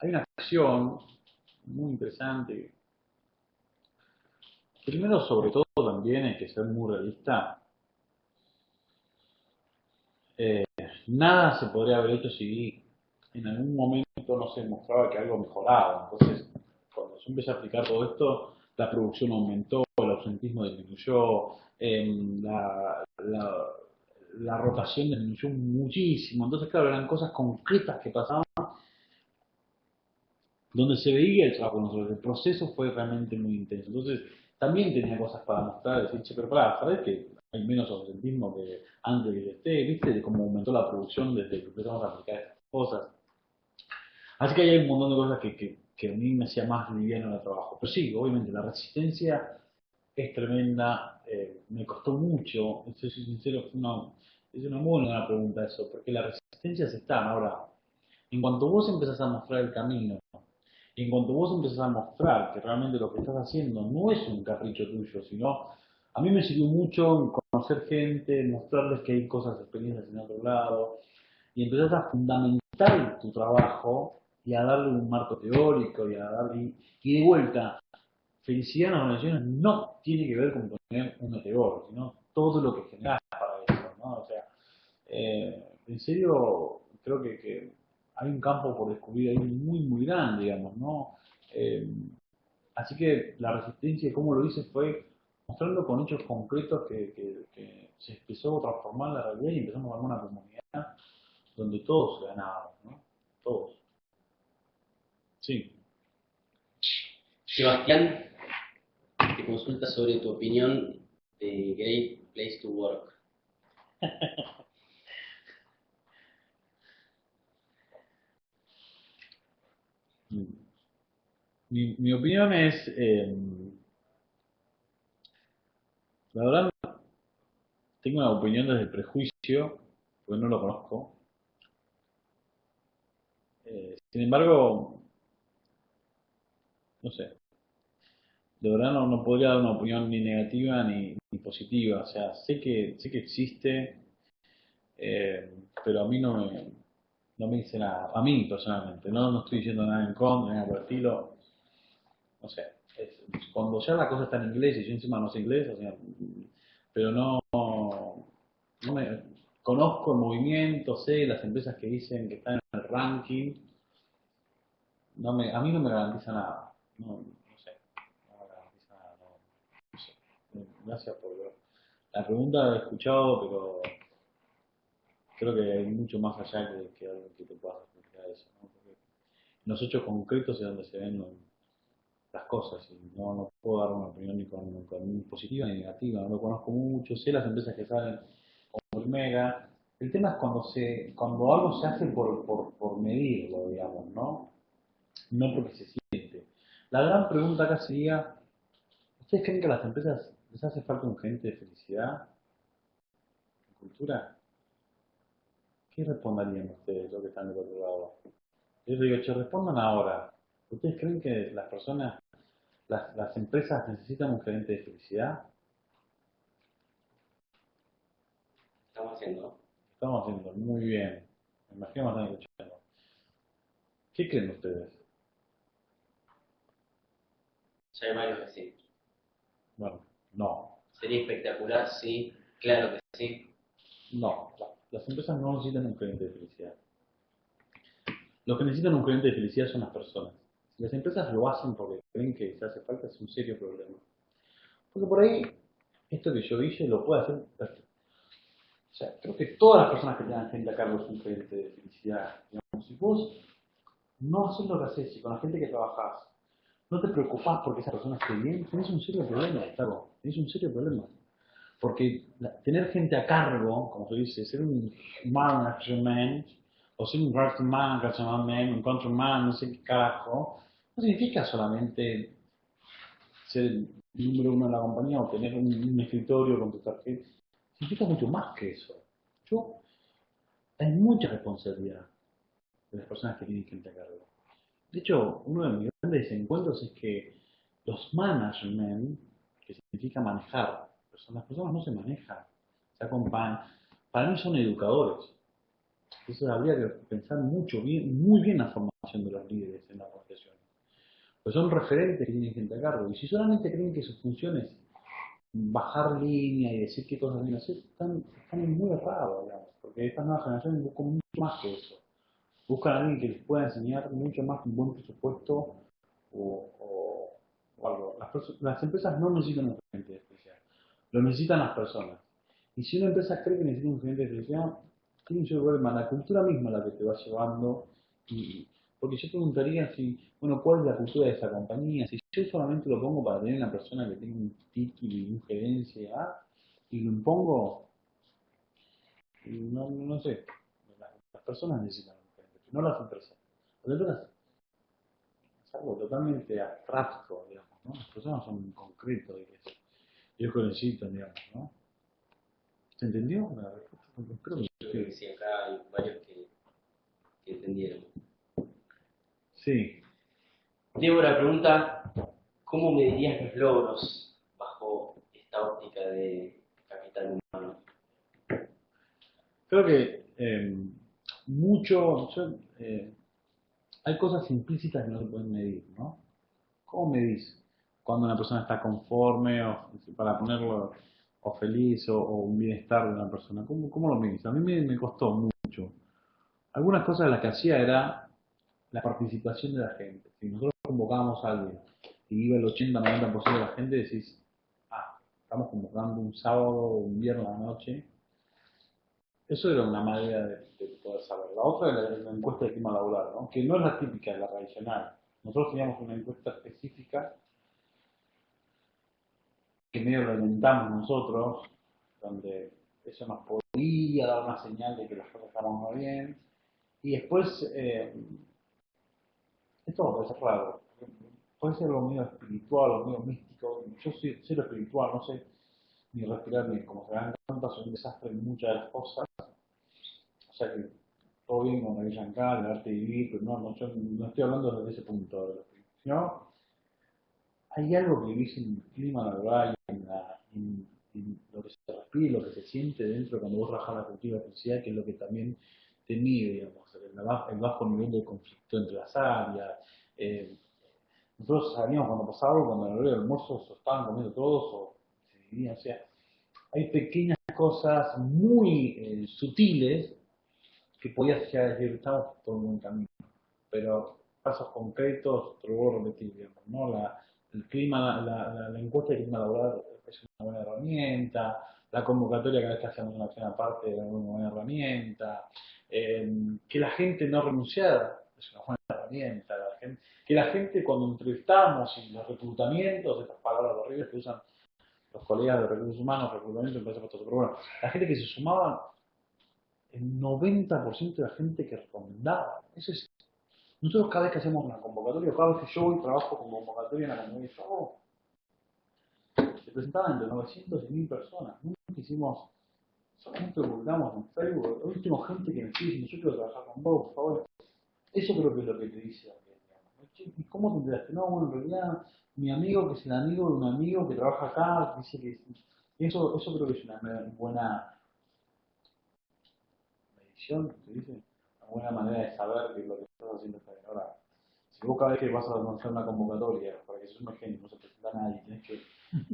Hay una acción muy interesante. Primero, sobre todo, también hay que ser muy realista. Eh, Nada se podría haber hecho si en algún momento no se mostraba que algo mejoraba. Entonces, cuando yo empecé a aplicar todo esto, la producción aumentó, el ausentismo disminuyó, la rotación disminuyó muchísimo. Entonces, claro, eran cosas concretas que pasaban donde se veía el trabajo de nosotros. El proceso fue realmente muy intenso. Entonces, también tenía cosas para mostrar, decir, che, pero pará, ¿sabés que hay menos ausentismo que antes de que esté? ¿Viste de cómo aumentó la producción desde que empezamos a aplicar estas cosas. Así que hay un montón de cosas que a mí me hacía más liviano en el trabajo. Pero sí, obviamente, la resistencia es tremenda, me costó mucho, si soy sincero, es una muy buena pregunta eso, porque las resistencias están ahora. En cuanto vos empezás a mostrar el camino, en cuanto vos empezás a mostrar que realmente lo que estás haciendo no es un capricho tuyo, sino a mí me sirvió mucho conocer gente, mostrarles que hay cosas, experiencias en otro lado, y empezás a fundamentar tu trabajo y a darle un marco teórico y de vuelta, felicidad en las organizaciones no tiene que ver con poner un meteoro, sino todo lo que generás para eso, ¿no? O sea, en serio, creo que hay un campo por descubrir ahí muy, muy grande, digamos, ¿no? Eh, Así que la resistencia, como lo hice, fue mostrando con hechos concretos que se empezó a transformar la realidad y empezamos a armar una comunidad donde todos ganábamos, ¿no? Todos. Sí. Sebastián te consulta sobre tu opinión de Great Place to Work. Mi opinión es, la verdad, tengo una opinión desde el prejuicio, porque no lo conozco. Sin embargo, no sé, de verdad no podría dar una opinión ni negativa ni positiva. O sea, sé que existe, pero a mí no me dice nada. A mí personalmente, no estoy diciendo nada en contra, nada por el estilo. No sé, cuando ya la cosa está en inglés y yo encima no sé inglés, o sea, pero no me conozco el movimiento, sé las empresas que dicen que están en el ranking, a mí no me garantiza nada, no sé, no me garantiza nada, no sé. Gracias por la pregunta, la he escuchado, pero creo que hay mucho más allá que algo que te pueda explicar eso, ¿no? Porque en los hechos concretos es donde se ven las cosas y no puedo dar una opinión ni positiva ni negativa, no lo conozco mucho, sé las empresas que salen como Mega. El tema es cuando algo se hace por medirlo, digamos, ¿no? No porque se siente. La gran pregunta acá sería, ¿ustedes creen que a las empresas les hace falta un gerente de felicidad en cultura? ¿Qué responderían ustedes, los que están del otro lado? Yo digo, che, respondan ahora. ¿Ustedes creen que las personas, las empresas necesitan un gerente de felicidad? Estamos haciendo, ¿no? Estamos haciendo muy bien. Me imagino que me están escuchando. ¿Qué creen ustedes? Ya hay varios que sí. Bueno, no. Sería espectacular, sí. Claro que sí. No. Las empresas no necesitan un gerente de felicidad. Los que necesitan un gerente de felicidad son las personas. Si las empresas lo hacen porque creen que se hace falta, es un serio problema. Porque por ahí, esto que yo hice lo puede hacer perfecto. O sea, creo que todas las personas que tengan gente a cargo es un gerente de felicidad. Digamos, si vos no haces lo que haces y con la gente que trabajás, no te preocupás porque esa persona esté bien, tenés un serio problema, claro, tenés un serio problema. Porque tener gente a cargo, como se dice, ser un management, o ser un graphic management, un control man, no sé qué carajo, no significa solamente ser el número uno de la compañía o tener un escritorio con tu tarjeta. Significa mucho más que eso. Yo, hay mucha responsabilidad de las personas que tienen gente a cargo. De hecho, uno de mis grandes encuentros es que los management, que significa manejar, las personas no se manejan, se acompañan. Para mí son educadores. Entonces habría que pensar muy bien la formación de los líderes en las organizaciones. Pues son referentes que tienen gente a cargo. Y si solamente creen que su función es bajar línea y decir qué cosas deben hacer, están muy errados, digamos. Porque estas nuevas generaciones buscan mucho más que eso. Buscan a alguien que les pueda enseñar mucho más que un buen presupuesto o algo. Las empresas no necesitan un gerente especial, lo necesitan las personas. Y si una empresa cree que necesita un gerente especial, tiene un problema, la cultura misma la que te va llevando. Porque yo preguntaría si, bueno, ¿cuál es la cultura de esa compañía? Si yo solamente lo pongo para tener una persona que tenga un título y una gerencia y lo impongo, no sé, las personas necesitan un gerente. no las empresas. Las empresas es algo totalmente abstracto, digamos, ¿no? Las personas son concretos y ellos necesitan, digamos, ¿no? ¿Se entendió? Creo Creo que sí, acá hay varios que entendieron. sí. Débora pregunta, ¿cómo medirías los logros bajo esta óptica de capital humano? Creo que hay cosas implícitas que no se pueden medir, ¿no? ¿Cómo medís cuando una persona está conforme o para ponerlo o feliz o un bienestar de una persona? ¿Cómo lo medís? A mí me costó mucho. Algunas cosas de las que hacía era la participación de la gente. Si nosotros convocábamos a alguien y iba el 80-90% de la gente, decís, estamos convocando un sábado o un viernes a la noche. Eso era una manera de poder saber. La otra era la encuesta de clima laboral, ¿no? Que no es la típica, es la tradicional. Nosotros teníamos una encuesta específica que medio lo inventamos nosotros, donde eso nos podía dar una señal de que las cosas estaban muy bien. Y después, esto puede ser raro, puede ser algo medio espiritual o medio místico. Yo soy cero espiritual, no sé ni respirar ni como se dan cuenta, soy un desastre en muchas de las cosas. O sea que todo bien con la Shankar, el arte de vivir, pero yo no estoy hablando desde ese punto de vista. Sino, hay algo que vivís en el clima laboral, en lo que se respira y lo que se siente dentro cuando vos trabajás la cultura de felicidad, que es lo que también te mide, digamos, el bajo nivel de conflicto entre las áreas. Nosotros sabíamos cuando pasaba algo, cuando en el horario del almuerzo se estaban comiendo todos o se dividían, o sea, hay pequeñas cosas muy sutiles que podías llegar a decir, estamos por un buen camino, pero pasos concretos, te lo vuelvo a repetir, digamos, ¿no? El clima, la encuesta de clima laboral es una buena herramienta, la convocatoria cada vez que hacemos una acción aparte es una buena herramienta, que la gente no renunciara es una buena herramienta, que la gente cuando entrevistamos y los reclutamientos, estas palabras horribles que usan los colegas de recursos humanos, reclutamiento, empresas, pero bueno, la gente que se sumaba, el 90% de la gente que recomendaba. Nosotros cada vez que hacemos una convocatoria, cada vez que yo voy trabajo con convocatoria en la comunidad, se presentaban entre 900 y 1000 personas. Nunca hicimos, solamente lo publicamos en Facebook. Hoy tengo gente que me sigue diciendo, yo quiero trabajar con vos, por favor. Eso creo que es lo que te dice. ¿Y cómo te enteraste? No, bueno, en realidad mi amigo, que es el amigo de un amigo que trabaja acá, dice que... Eso creo que es una buena medición, ¿te dice? Una buena manera de saber que lo que estás haciendo está bien. Ahora, si vos cada vez que vas a lanzar una convocatoria, para que sos un genio, no se presenta a nadie,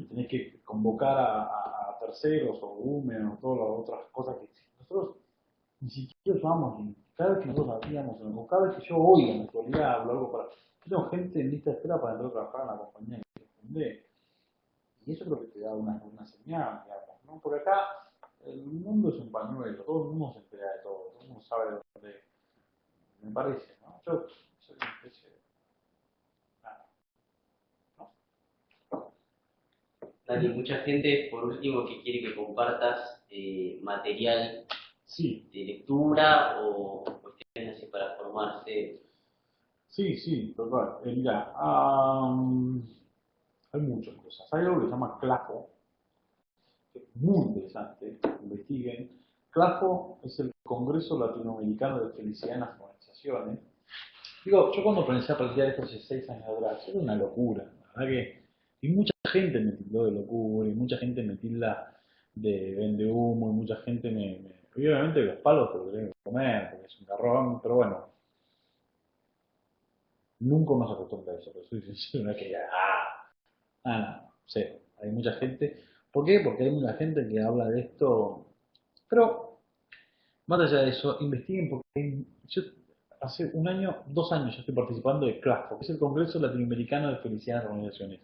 tenés que convocar a terceros o o todas las otras cosas que existen. Nosotros ni siquiera usamos, cada vez que nosotros hacíamos, o cada vez que yo voy en la actualidad hablo algo para... Yo tengo gente en lista de espera para entrar a trabajar en la compañía que fundé. Y eso creo que te da una señal, digamos, ¿no? Porque acá el mundo es un pañuelo, todo el mundo se entera de todo el mundo sabe de dónde, me parece, ¿no? Yo soy una especie de... Nada, ¿no? Dani, mucha gente, por último, que quiere que compartas material Sí, de lectura o cuestiones así para formarse. sí, total. Mira, hay muchas cosas. Hay algo que se llama CLAFO, que es muy interesante, investiguen. CLAFO es el Congreso Latinoamericano de Felicidad en las Organizaciones. Digo, yo cuando comencé a practicar esto hace 6 años atrás, era una locura, la verdad que... Y mucha gente me tildó de locura, y mucha gente me tilda de vende humo, y mucha gente y obviamente los palos te los tenés que comer, porque es un garrón, pero bueno, nunca nos acostumbra a eso, pero soy sincero, no es que diga, no, sí, hay mucha gente. ¿Por qué? Porque hay mucha gente que habla de esto, pero más allá de eso, investiguen porque yo hace 1 año, 2 años ya estoy participando de CLASCO, que es el Congreso Latinoamericano de Felicidad en las Organizaciones.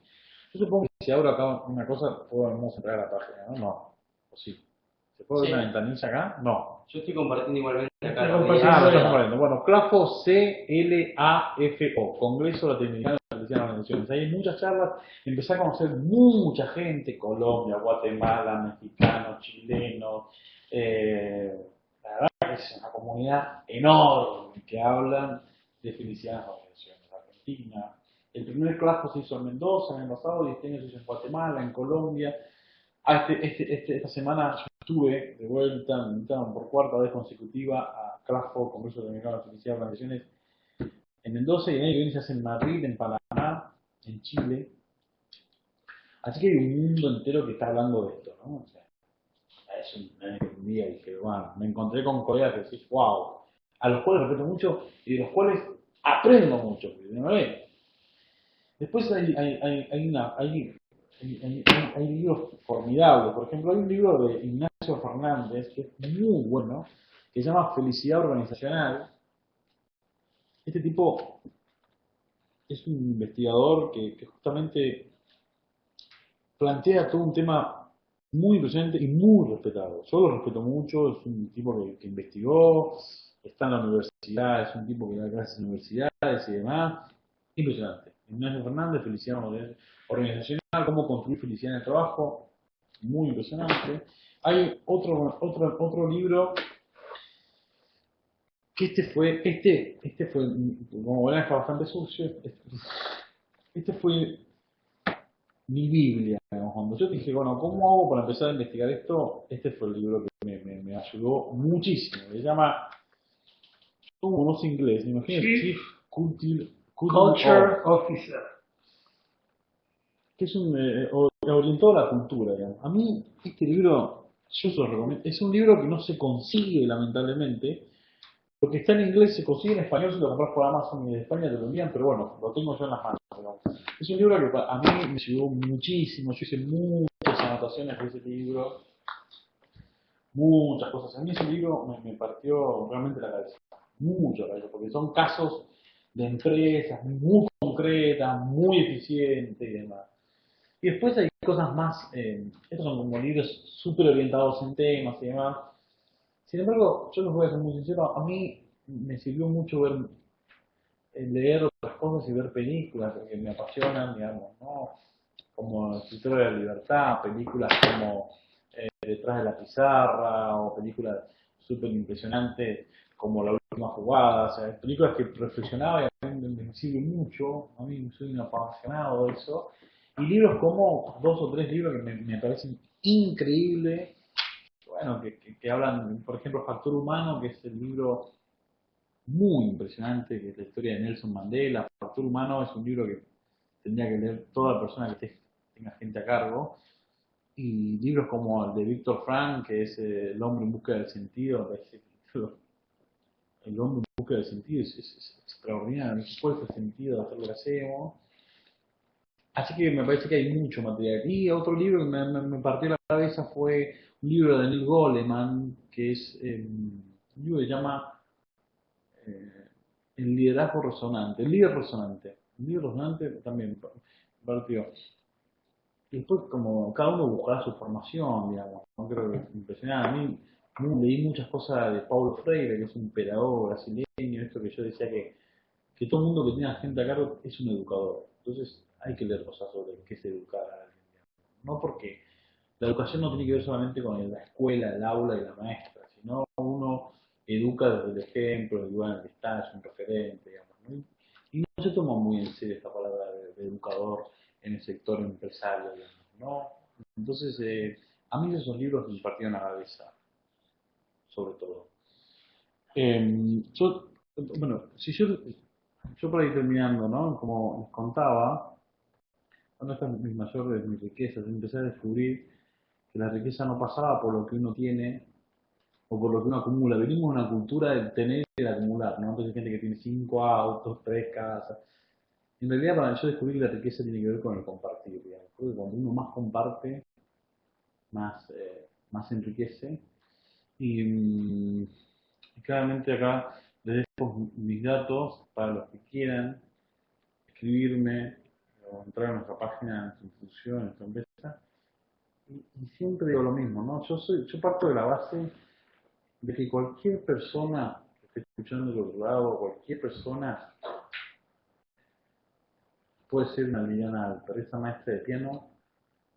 Yo supongo que si abro acá una cosa, podemos entrar a la página, ¿no? No, o sí. ¿Se puede ver Sí. una ventanilla acá? No. Yo estoy compartiendo igualmente acá. Lo voy a- estás compartiendo. Bueno, CLAFO, CLAFO, Congreso Latinoamericano de Felicidad en las Organizaciones. Ahí hay muchas charlas, empecé a conocer mucha gente, Colombia, Guatemala, mexicanos, chilenos, la verdad que es una comunidad enorme que hablan de felicidad en las organizaciones. Argentina. El primer clajo se hizo en Mendoza el año pasado y este año se hizo en Guatemala, en Colombia. Esta semana yo estuve de vuelta, me invitaron por cuarta vez consecutiva a CLAFO, Congreso Latinoamericano de Felicidad de Organizaciones, en Mendoza, y el año que viene se hace en Madrid, en Panamá, en Chile. Así que hay un mundo entero que está hablando de esto, ¿no? O sea, un día dije, bueno, me encontré con colegas que decís, wow, a los cuales respeto mucho y de los cuales aprendo mucho, ¿no? Después hay libros formidables. Por ejemplo, hay un libro de Ignacio Fernández que es muy bueno, que se llama Felicidad Organizacional. Este tipo es un investigador que justamente plantea todo un tema muy impresionante y muy respetado. Yo lo respeto mucho, es un tipo que investigó, está en la universidad, es un tipo que da clases en universidades y demás. Impresionante. Ignacio Fernández, Felicidad Organizacional, cómo construir felicidad en el trabajo, muy impresionante. Hay otro libro que este fue, como verán, está bastante sucio. Este fue mi Biblia, digamos. Cuando yo dije, bueno, ¿cómo hago para empezar a investigar esto? Este fue el libro que me ayudó muchísimo. Se llama, no sé inglés, me imagino, Chief Culture Officer. Que es orientado a la cultura, digamos. A mí, este libro, yo se lo recomiendo. Es un libro que no se consigue, lamentablemente. Lo que está en inglés se consigue en español si lo compras por Amazon y de España te lo envían, pero bueno, lo tengo yo en las manos. Digamos. Es un libro que a mí me ayudó muchísimo. Yo hice muchas anotaciones de ese libro, muchas cosas. A mí ese libro me partió realmente la cabeza. Mucho la cabeza, porque son casos de empresas muy concretas, muy eficientes y demás. Y después hay cosas más, estos son como libros súper orientados en temas y demás. Sin embargo, yo les voy a ser muy sincero, a mí me sirvió mucho leer otras cosas y ver películas, porque me apasionan, digamos, ¿no? Como Escritor de la Libertad, películas como Detrás de la Pizarra, o películas súper impresionantes como La Última Jugada, o sea, películas que reflexionaba y a mí me sirve mucho, a mí soy un apasionado de eso, y libros como dos o tres libros que me parecen increíbles, bueno, que hablan, por ejemplo, Factor Humano, que es el libro muy impresionante, que es la historia de Nelson Mandela. Factor Humano es un libro que tendría que leer toda persona que tenga gente a cargo. Y libros como el de Víctor Frank, que es El hombre en busca del sentido, el hombre en busca del sentido es extraordinario, cuál es el sentido de hacer lo que hacemos. Así que me parece que hay mucho material. Y otro libro que me partió la cabeza fue un libro de Daniel Goleman, que es un libro que se llama El liderazgo resonante, el líder resonante. El líder resonante también partió. Y después, como cada uno buscará su formación, digamos, no creo que es impresionante. A mí leí muchas cosas de Paulo Freire, que es un pedagogo brasileño, esto que yo decía que todo el mundo que tiene gente a cargo es un educador. Entonces hay que leer cosas sobre qué es educar a alguien. No porque la educación no tiene que ver solamente con la escuela, el aula y la maestra, sino uno educa desde el ejemplo, el lugar en el que está, es un referente, digamos, ¿no? Y no se toma muy en serio esta palabra de educador en el sector empresario, digamos, ¿no? Entonces, a mí esos libros me partieron la cabeza, sobre todo. Yo, bueno, si yo por ahí terminando, ¿no? Como les contaba, bueno, esta es mi mayor de mis riquezas, empecé a descubrir que la riqueza no pasaba por lo que uno tiene o por lo que uno acumula. Venimos de una cultura de tener y de acumular, ¿no? Entonces hay gente que tiene 5 autos, 3 casas. En realidad, para yo descubrí que la riqueza tiene que ver con el compartir, digamos. Creo que cuando uno más comparte, más enriquece. Y claramente acá les dejo mis datos para los que quieran escribirme o entrar a nuestra página, en nuestra institución, en nuestra empresa. Y siempre digo lo mismo, ¿no? Yo parto de la base de que cualquier persona que esté escuchando el otro lado, cualquier persona puede ser una Liliana Teresa maestra de piano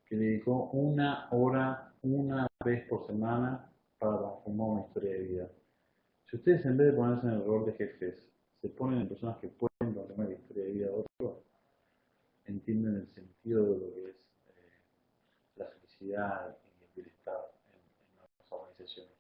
que dedicó 1 hora, una vez por semana, para transformar una historia de vida. Si ustedes en vez de ponerse en el rol de jefes, se ponen en personas que pueden transformar la historia de vida de otro, entienden el sentido de lo que es la felicidad y el bienestar en las organizaciones.